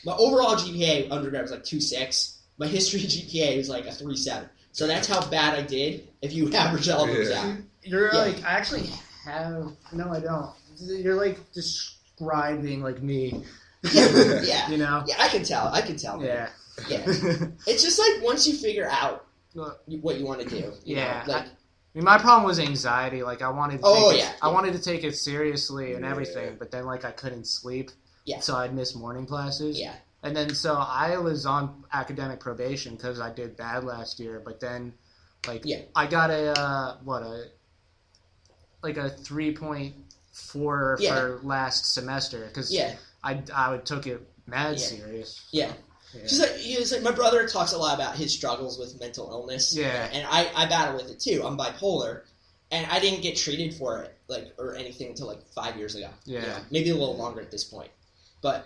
my overall GPA undergrad was like 2.6. My history GPA was like a 3.7. So that's how bad I did if you average all those out. You're like, I actually have, no I don't. You're like describing like me. Yeah. Yeah, I can tell. Yeah. It's just like once you figure out what you want to do. My problem was anxiety. Like I wanted to take it seriously and everything, but then like I couldn't sleep. Yeah. So I'd miss morning classes. Yeah. And then so I was on academic probation because I did bad last year. But then, I got a 3.4 for last semester because I took it mad serious. Yeah. Because like my brother talks a lot about his struggles with mental illness. Yeah. And I battle with it too. I'm bipolar, and I didn't get treated for it or anything until 5 years ago. Yeah. Maybe a little longer at this point, but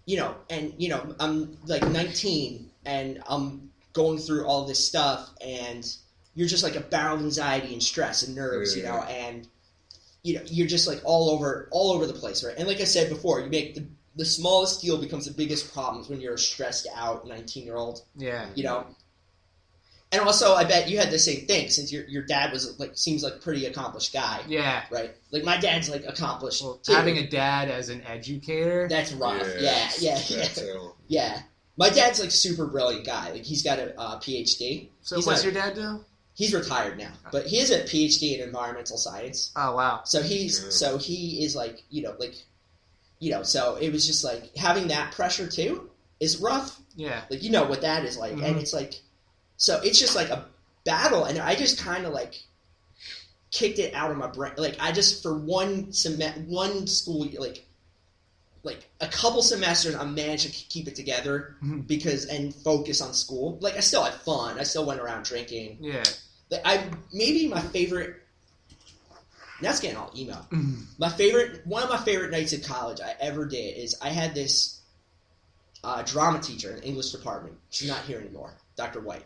I'm 19 and I'm going through all this stuff, and you're just like a barrel of anxiety and stress and nerves, and you're just like all over the place, right? And like I said before, you make the smallest deal becomes the biggest problems when you're a stressed out 19-year-old. Yeah. And also, I bet you had the same thing since your dad was seems like a pretty accomplished guy. Yeah. Right? Like my dad's accomplished too. Having a dad as an educator. That's rough. Yeah. My dad's super brilliant guy. He's got a PhD. So what's your dad do? He's retired now, but he has a PhD in environmental science. Oh wow! So he is like so it was just like having that pressure too is rough. Yeah, like you know what that is like, and it's like so it's just like a battle, and I just kind of like kicked it out of my brain. Like I just for one school like a couple semesters, I managed to keep it together and focus on school. Like I still had fun. I still went around drinking. Yeah. Maybe my favorite. That's getting all emo. One of my favorite nights in college I ever did is I had this drama teacher in the English department. She's not here anymore, Dr. White,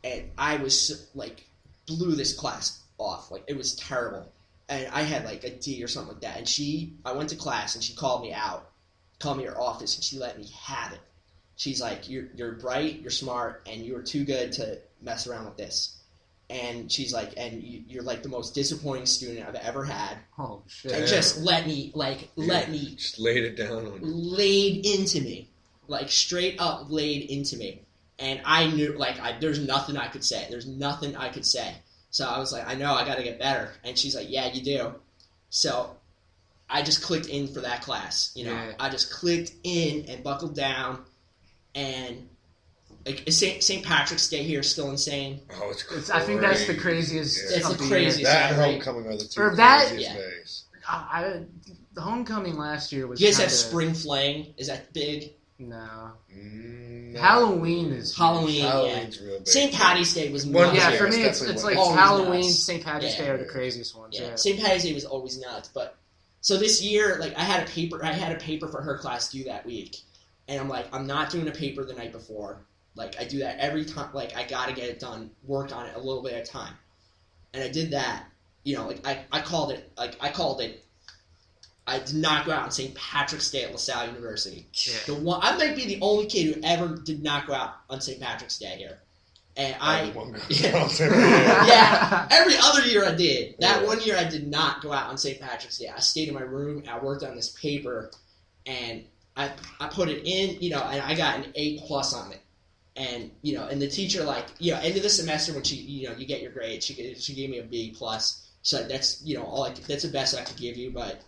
and I was like blew this class off. Like it was terrible. And I had like a D or something like that. And I went to class and she called me to her office, and she let me have it. She's like, you're bright, you're smart, and you're too good to mess around with this. And she's like, and you're like the most disappointing student I've ever had. Oh shit! And just let me just laid it down on you. Laid into me, like straight up laid into me. And I knew there's nothing I could say. There's nothing I could say. So I was like, I know I got to get better. And she's like, yeah, you do. So I just clicked in for that class. You know, yeah. I just clicked in and buckled down. And like St. Patrick's Day here is still insane. Oh, it's crazy. I think that's the craziest. It's the of the craziest. year. That and right? homecoming are the two Or that- craziest yeah. days. The homecoming last year was. Do you guys have kinda- spring fling? Is that big? No. No. Halloween is. Halloween, Halloween's real big. St. Patty's Day was One nuts. Yeah, Yeah, for it's me, it's definitely like one. Always Halloween, nuts. St. Patrick's Yeah. Day are the craziest ones. Yeah, Yeah. St. Patty's Day was always nuts. But so this year, like I had a paper for her class due that week, and I'm like, I'm not doing a paper the night before. Like I do that every time. Like I gotta get it done, work on it a little bit at a time, and I did that. You know, like I called it. I did not go out on St. Patrick's Day at LaSalle University. Yeah. I might be the only kid who ever did not go out on St. Patrick's Day here. And yeah, every other year I did. That one year I did not go out on St. Patrick's Day. I stayed in my room and I worked on this paper, and I put it in, and I got an A+ on it. And and the teacher, end of the semester when she, you get your grade, she gave me a B+. She's like, that's that's the best I could give you, but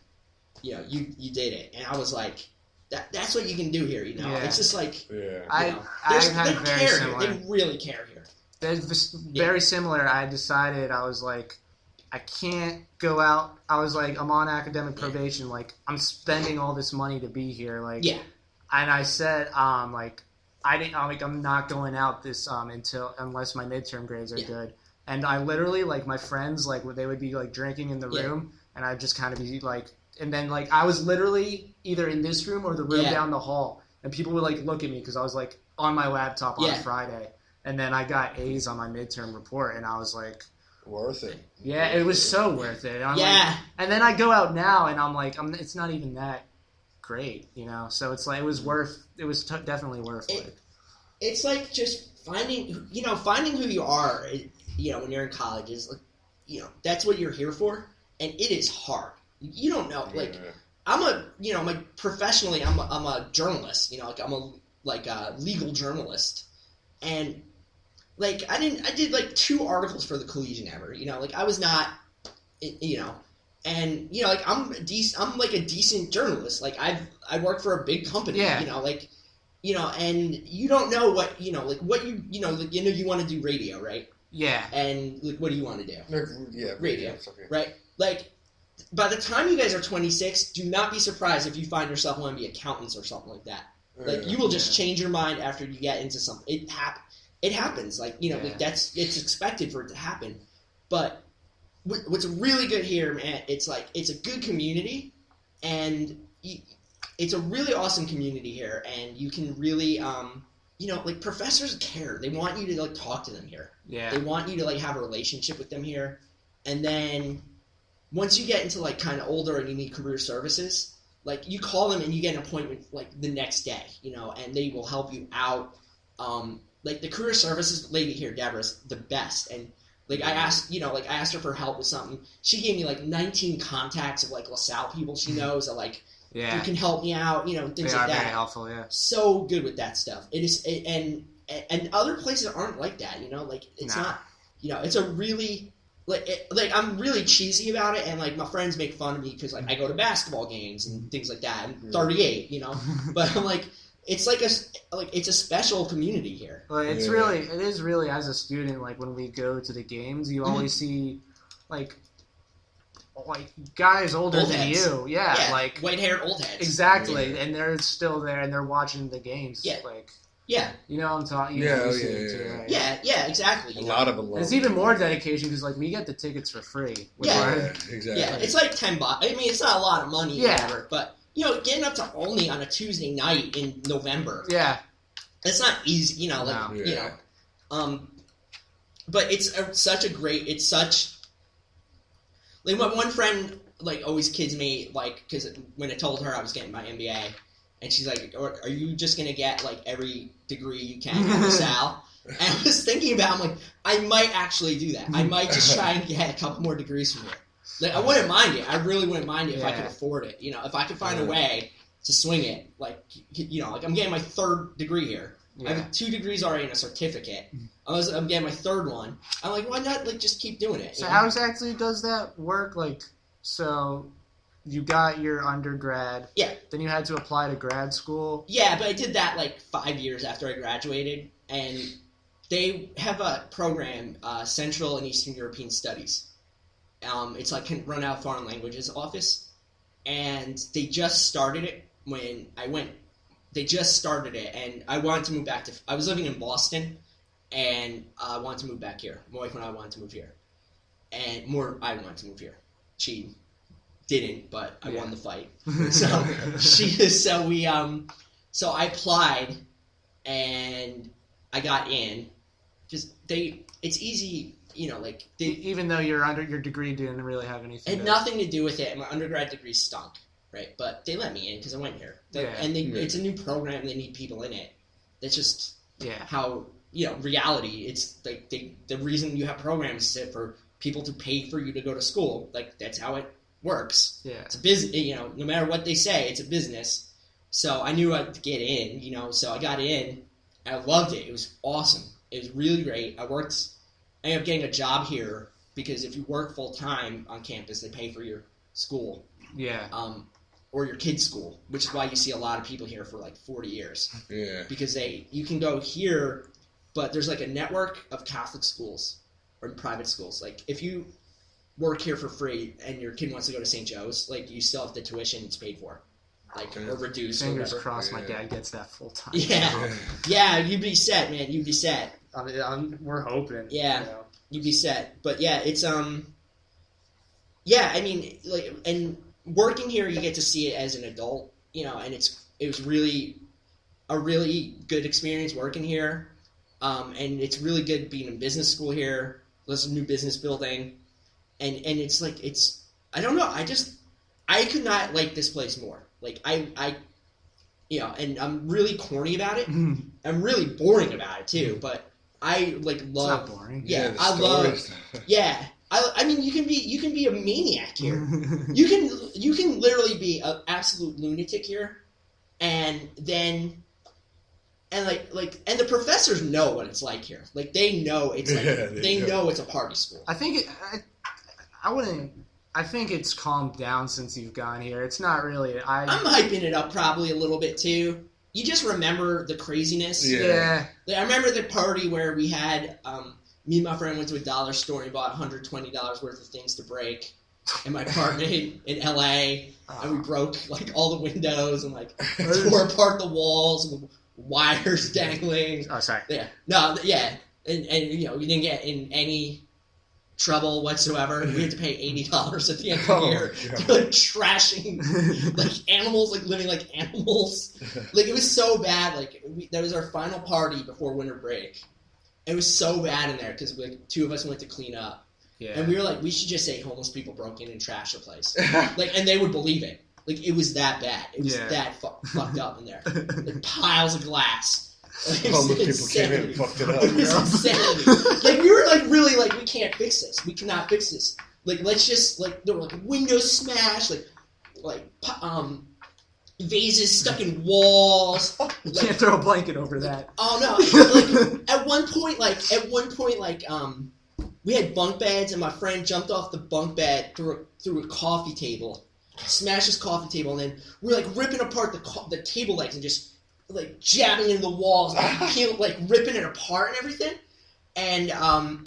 you did it. And I was like, that's what you can do here. Yeah. It's just like I had very care similar. here. They really care here. Very similar. I decided I was like, I can't go out. I was like, I'm on academic probation. Like, I'm spending all this money to be here. Like, yeah. And I said, I'm not going out this unless my midterm grades are good. And I literally, like, my friends, like, they would be like drinking in the room, and I'd just kind of be like, and then like I was literally either in this room or the room down the hall, and people would like look at me because I was like on my laptop on Friday, and then I got A's on my midterm report, and I was like, worth it. Yeah, it was so worth it. And and then I go out now, and I'm like, it's not even that great, So it's like it was definitely worth it. It's like just finding who you are. When you're in college is that's what you're here for, and it is hard. You don't know, like professionally, I'm a journalist. I'm a legal journalist, and like I did like 2 articles for the Collegian ever. I was not, and I'm like a decent journalist. Like I work for a big company. And you don't know what what you want to do radio, right? Yeah. And like, what do you want to do? Radio, okay. Right? Like, by the time you guys are 26, do not be surprised if you find yourself wanting to be accountants or something like that. Like, you will just change your mind after you get into something. It happens. Like, like it's expected for it to happen. But what's really good here, man, it's like, it's a good community, and it's a really awesome community here, and you can really, like, professors care. They want you to, like, talk to them here. Yeah. They want you to, like, have a relationship with them here. And then once you get into, like, kind of older and you need career services, like, you call them and you get an appointment, like, the next day, and they will help you out. Like, the career services lady here, Deborah's the best. And, like, I asked her for help with something. She gave me, like, 19 contacts of, like, LaSalle people she knows that, like, you can help me out, things like that. They are very helpful, yeah. So good with that stuff. It is, and other places aren't like that, like, it's not, it's a really I'm really cheesy about it, and like my friends make fun of me because like I go to basketball games and things like that. I'm 38, but I'm like it's it's a special community here. Well, it is really as a student, like when we go to the games, you always see like guys older Old than heads. you, like white-haired old heads. Exactly, and they're still there and they're watching the games. You know what I'm talking. Right? Yeah, exactly. A lot of them. It's even more dedication because like we get the tickets for free. Exactly. Yeah, it's like $10. I mean, it's not a lot of money, whatever, but getting up to Olney on a Tuesday night in November. Yeah, it's not easy. But it's such a great. It's such. Like my one friend always kids me because when I told her I was getting my MBA. And she's like, are you just going to get, every degree you can in LaSalle? And I was thinking about it, I'm like, I might actually do that. I might just try and get a couple more degrees from here. I wouldn't mind it. I really wouldn't mind it if I could afford it. If I could find a way to swing it, I'm getting my third degree here. Yeah. I have 2 degrees already in a certificate. I'm getting my third one. I'm like, why not, just keep doing it? So how exactly does that work? So... You got your undergrad. Yeah. Then you had to apply to grad school. Yeah, but I did that 5 years after I graduated, and they have a program, Central and Eastern European Studies. It's can run out Foreign Languages Office, and they just started it when I went. They just started it, and I wanted to move back to. I was living in Boston, and I wanted to move back here. My wife and I wanted to move here, and I wanted to move here. She didn't, but I won the fight. So I applied and I got in. It's easy, even though your degree didn't really have anything. It had nothing to do with it. My undergrad degree stunk, right? But they let me in because I went here. It's a new program. They need people in it. That's just how reality. It's the reason you have programs is for people to pay for you to go to school. That's how it works. Yeah. It's a business, no matter what they say, it's a business. So I knew I'd get in, so I got in. And I loved it. It was awesome. It was really great. I ended up getting a job here because if you work full time on campus, they pay for your school. Yeah. Or your kid's school, which is why you see a lot of people here for 40 years. Yeah. Because you can go here, but there's a network of Catholic schools or private schools. If you work here for free and your kid wants to go to St. Joe's, you still have the tuition it's paid for. Or reduced. Fingers crossed my dad gets that full time. Yeah, you'd be set, man. You'd be set. We're hoping. Yeah, you'd be set. But yeah, it's yeah, I mean, and working here, you get to see it as an adult, and it was really a really good experience working here, and it's really good being in business school here. There's a new business building. And it's I don't know, I could not like this place more. I and I'm really corny about it. I'm really boring about it too, but I love. It's not boring. Yeah, I love. Yeah, I mean, you can be a maniac here. you can literally be an absolute lunatic here, and then. And and the professors know what it's like here. They know it's they know it's a party school. I think I think it's calmed down since you've gone here. It's not really. I'm hyping it up probably a little bit too. You just remember the craziness. Yeah. I remember the party where we had me and my friend went to a dollar store and bought $120 worth of things to break in my apartment in LA, and we broke all the windows and tore apart the walls and wires dangling. Oh, sorry. Yeah. No. Yeah. And we didn't get in any trouble whatsoever. We had to pay $80 at the end of the year to trashing animals, living like animals. It was so bad. That was our final party before winter break. It was so bad in there because 2 of us went to clean up. Yeah. And we were we should just say homeless people broke in and trashed the place. And they would believe it. It was that bad. It was that fucked up in there. Piles of glass. Homeless people came in and fucked it up. It was insanity. We were really we can't fix this. We cannot fix this. Let's just there were windows smashed, vases stuck in walls. You can't throw a blanket over that. Oh no! At one point, we had bunk beds, and my friend jumped off the bunk bed through a coffee table, smashed his coffee table, and then we were like ripping apart the table legs and just like jabbing into the walls, like ripping it apart and everything. And I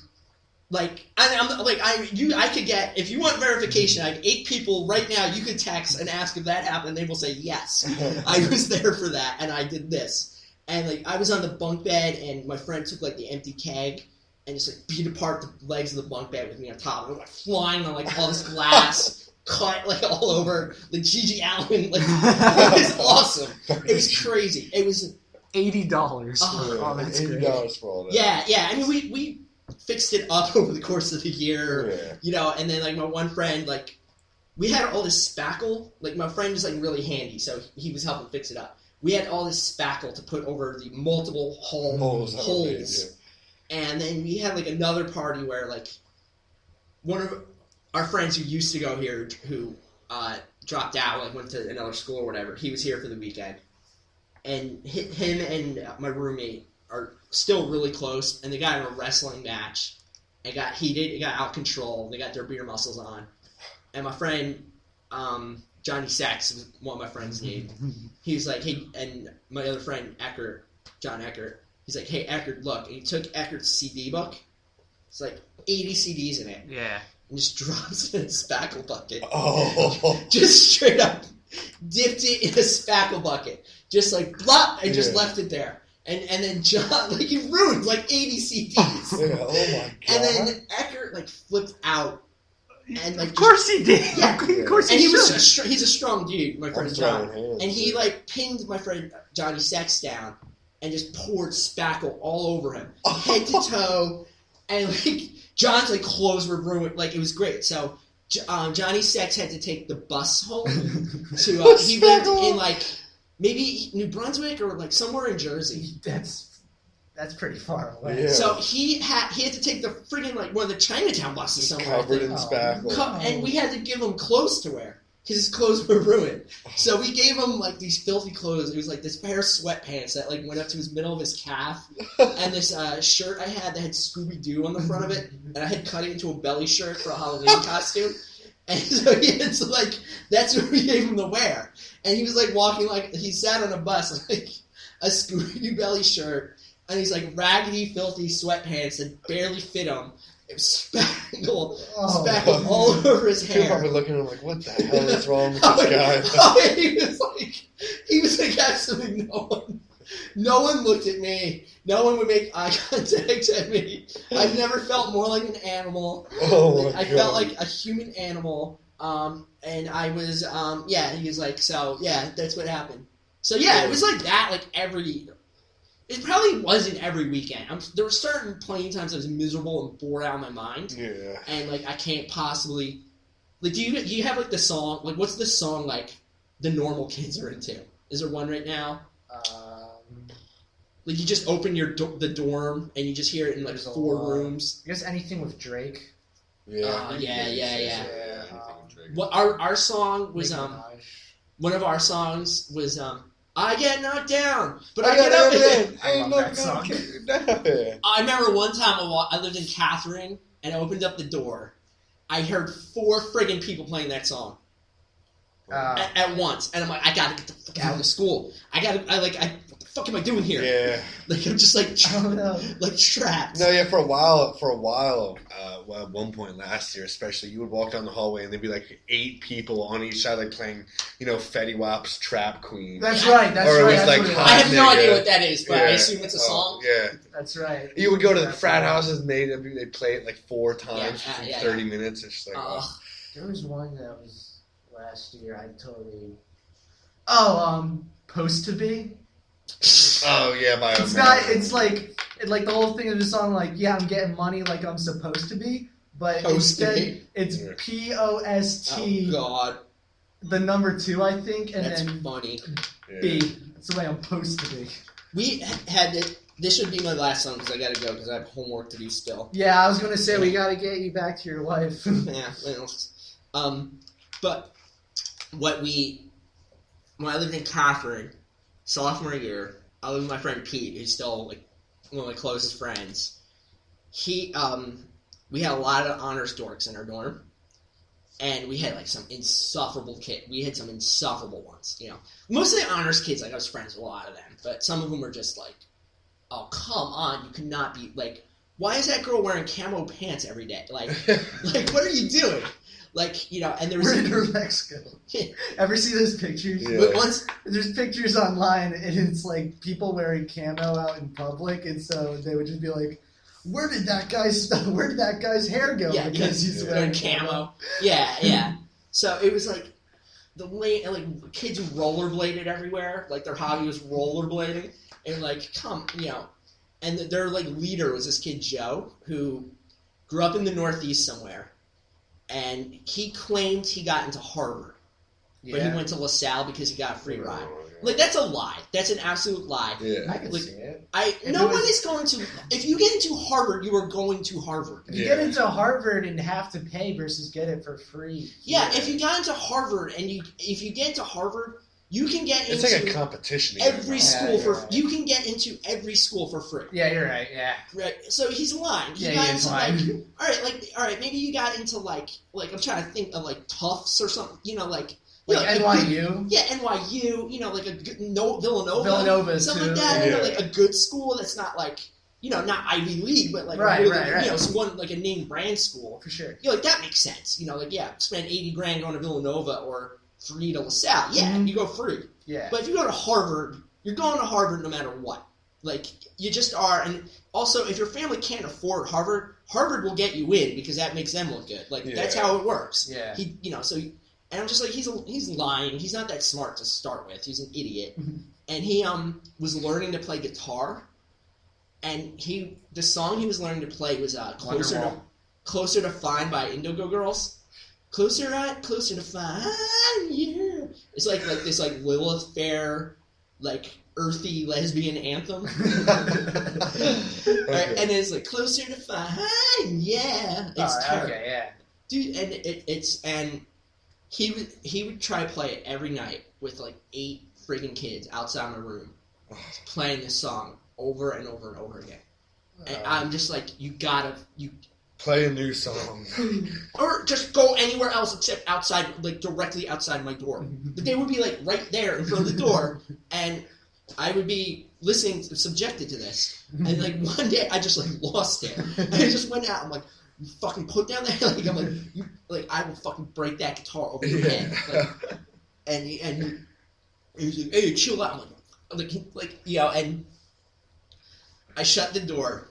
could get, if you want verification, I have 8 people right now you could text and ask if that happened, and they will say yes. I was there for that, and I did this. And like I was on the bunk bed, and my friend took like the empty keg and just like beat apart the legs of the bunk bed with me on top. I was like flying on like all this glass, cut like all over, like Gigi Allen. Like it was awesome. It was crazy. It was $80. That's $80 for all that. Yeah. I mean, we fixed it up over the course of the year, you know. And then like my one friend, like we had all this spackle. Like my friend was like really handy, so he was helping fix it up. We had all this spackle to put over the multiple holes. And then we had like another party where like one of our friends who used to go here, who dropped out, like went to another school or whatever, he was here for the weekend. And him and my roommate are still really close, and they got in a wrestling match. It got heated, it got out of control, they got their beer muscles on. And my friend, Johnny Sachs was one of my friends' name. He was like, hey, and my other friend, John Eckert, he's like, hey, Eckert, look. And he took Eckert's CD book. It's like 80 CDs in it. Yeah. And just drops it in a spackle bucket. Oh. Just straight up dipped it in a spackle bucket. Just like, blop, and just left it there. And then John, like, he ruined like 80 CDs. Yeah, oh my God. And then Eckert, like, flipped out. And like, of course he did. Yeah, of course and he was should. he's a strong dude, my friend John. Hands, and he like pinned my friend Johnny Sachs down and just poured spackle all over him, head to toe. And like John's like clothes were ruined. Like it was great. So Johnny Sachs had to take the bus home to. He lived in like maybe New Brunswick or like somewhere in Jersey. That's pretty far away. Yeah. So he had to take the friggin' like one of the Chinatown buses somewhere. Covered in spackle. And we had to give him clothes to wear because his clothes were ruined. So we gave him like these filthy clothes. It was like this pair of sweatpants that like went up to his middle of his calf, and this shirt I had that had Scooby Doo on the front of it, and I had cut it into a belly shirt for a Halloween costume. And so like that's what we gave him to wear. And he was like walking like he sat on a bus like a Scooby Doo belly shirt. And he's like raggedy, filthy sweatpants that barely fit him. It was spackle all over his hair. People probably looking at him like, what the hell is wrong with this guy? He was like absolutely no one. No one looked at me. No one would make eye contact at me. I've never felt more like an animal. I felt like a human animal. And I was, he was like, so, yeah, that's what happened. So, yeah, it was like that, like every... It probably wasn't every weekend. There were certain plenty of times I was miserable and bored out of my mind. Yeah. And like I can't possibly like. Do you have like the song? Like what's the song like? The normal kids are into. Is there one right now? Like you just open the dorm and you just hear it in like 4 rooms. I guess anything with Drake. Yeah. Yeah. What our song was one of our songs was I get knocked down, but I get up again. I love that song. I remember one time I lived in Catherine, and I opened up the door. I heard 4 friggin' people playing that song at once, and I'm like, I gotta get the fuck out of the school. What the fuck am I doing here? Yeah. Like I'm just like trapped. No, yeah. For a while, at one point last year, especially, you would walk down the hallway and there'd be like 8 people on each side, like playing, Fetty Wap's "Trap Queen." That's right. I have no idea what that is, but I assume it's a song. Yeah, that's right. You would go to the frat houses and they'd play it like 4 times for 30 minutes. It's just like, There was one that was last year. Supposed to Be. Oh yeah, It's like the whole thing of the song, like, yeah, I'm getting money like I'm supposed to be, but instead it's POST. Oh God. The number 2, I think, and that's then funny. B. That's the way I'm supposed to be. We had it. This should be my last song because I gotta go because I have homework to do still. Yeah, I was gonna say we gotta get you back to your life. Yeah, well, but when I lived in Catherine, sophomore year, I lived with my friend Pete, who's still like one of my closest friends. we had a lot of honors dorks in our dorm. And we had, like, some insufferable We had some insufferable ones, you know. Most of the honors kids, like, I was friends with a lot of them. But some of them were just like, oh, come on. You cannot be, like, why is that girl wearing camo pants every day? Like, what are you doing? Like, you know, and there was... We're in New Mexico. Ever see those pictures? Yeah. But once... There's pictures online, and it's, like, people wearing camo out in public, and so they would just be like, where did that guy's hair go? Yeah, because he's wearing camo. Yeah. So it was like kids rollerbladed everywhere. Like their hobby was rollerblading, and like and their like leader was this kid Joe who grew up in the Northeast somewhere, and he claimed he got into Harvard, but he went to LaSalle because he got a free ride. Like, that's a lie. That's an absolute lie. Yeah. I can see it. No one is going to... If you get into Harvard, you are going to Harvard. You get into Harvard and have to pay versus get it for free. Yeah, if you got into Harvard and if you get into Harvard, you can get into... It's like a competition. Every school for... You can get into every school for free. Yeah, you're right, yeah. Right, so he's lying. He is lying. All right, maybe you got into, like I'm trying to think of, like, Tufts or something, you know, like... Like NYU? NYU, you know, like a good, Villanova. Villanova, something too. like that, you know, Yeah. like a good school that's not like, you know, not Ivy League, but like Right. you know, one like a name brand school. For sure. You know, like that makes sense. You know, like spend $80,000 going to Villanova or free to LaSalle. Yeah, you go free. Yeah. But if you go to Harvard, you're going to Harvard no matter what. Like you just are, and also if your family can't afford Harvard, Harvard will get you in because that makes them look good. Like that's how it works. Yeah. And I'm just like, he's lying. He's not that smart to start with. He's an idiot. And he was learning to play guitar. And the song he was learning to play was Closer to Fine by Indigo Girls. Closer to Fine, yeah. It's like this like Lilith Fair, like earthy lesbian anthem. Right? And it's like Closer to Fine, yeah. It's terrible. Okay, yeah. Dude, and he would try to play it every night with like 8 friggin' kids outside my room, playing this song over and over and over again. And I'm just like, you play a new song, or just go anywhere else except outside, like directly outside my door. But they would be like right there in front of the door, and I would be subjected to this. And like one day, I just like lost it. And I just went out. I'm like, you fucking put down that. Like I'm like, I will fucking break that guitar over your head. Like, and he was like, hey, chill out. I'm like you know, and I shut the door,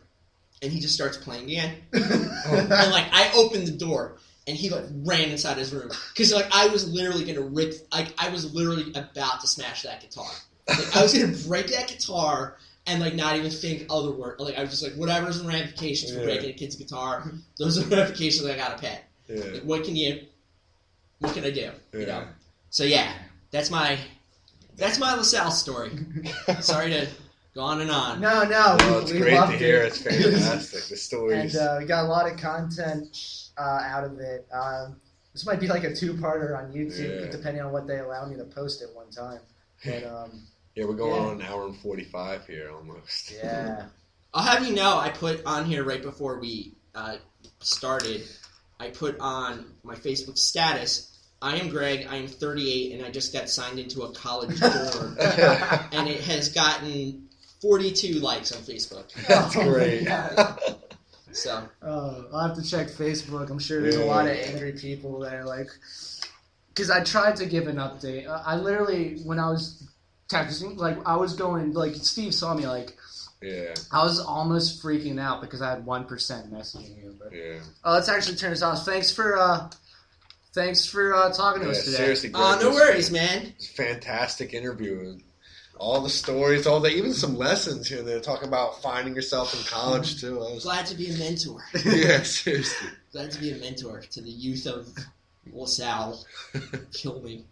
and he just starts playing again. And like I opened the door, and he like ran inside his room because like I was literally gonna rip. Like I was literally about to smash that guitar. Like I was gonna break that guitar. And, like, not even think other work. Like, I was just like, whatever's the ramifications for breaking a kid's guitar, those are the ramifications I gotta pay. Yeah. Like, what can I do? Yeah. You know? So, yeah, that's my LaSalle story. Sorry to go on and on. No. Well, it's we great loved to hear. it. It's fantastic. The stories. And we got a lot of content out of it. This might be like a 2-parter on YouTube, depending on what they allow me to post at one time. But, yeah, we're going on an hour and 45 here almost. yeah. I'll have you know, I put on here right before we started, I put on my Facebook status, I am Greg, I am 38, and I just got signed into a college dorm. And it has gotten 42 likes on Facebook. That's great. So. I'll have to check Facebook. I'm sure there's a lot of angry people there. Like, because I tried to give an update. I literally, when I was texting, like, I was going, like, Steve saw me, like, I was almost freaking out because I had 1% messaging you. But, let's actually turn this off. Thanks for talking to us today. Seriously, Greg, no worries, man. Fantastic interview. All the stories, even some lessons here. They're talking about finding yourself in college, too. Glad to be a mentor. Yeah, seriously. Glad to be a mentor to the youth of LaSalle. Kill me.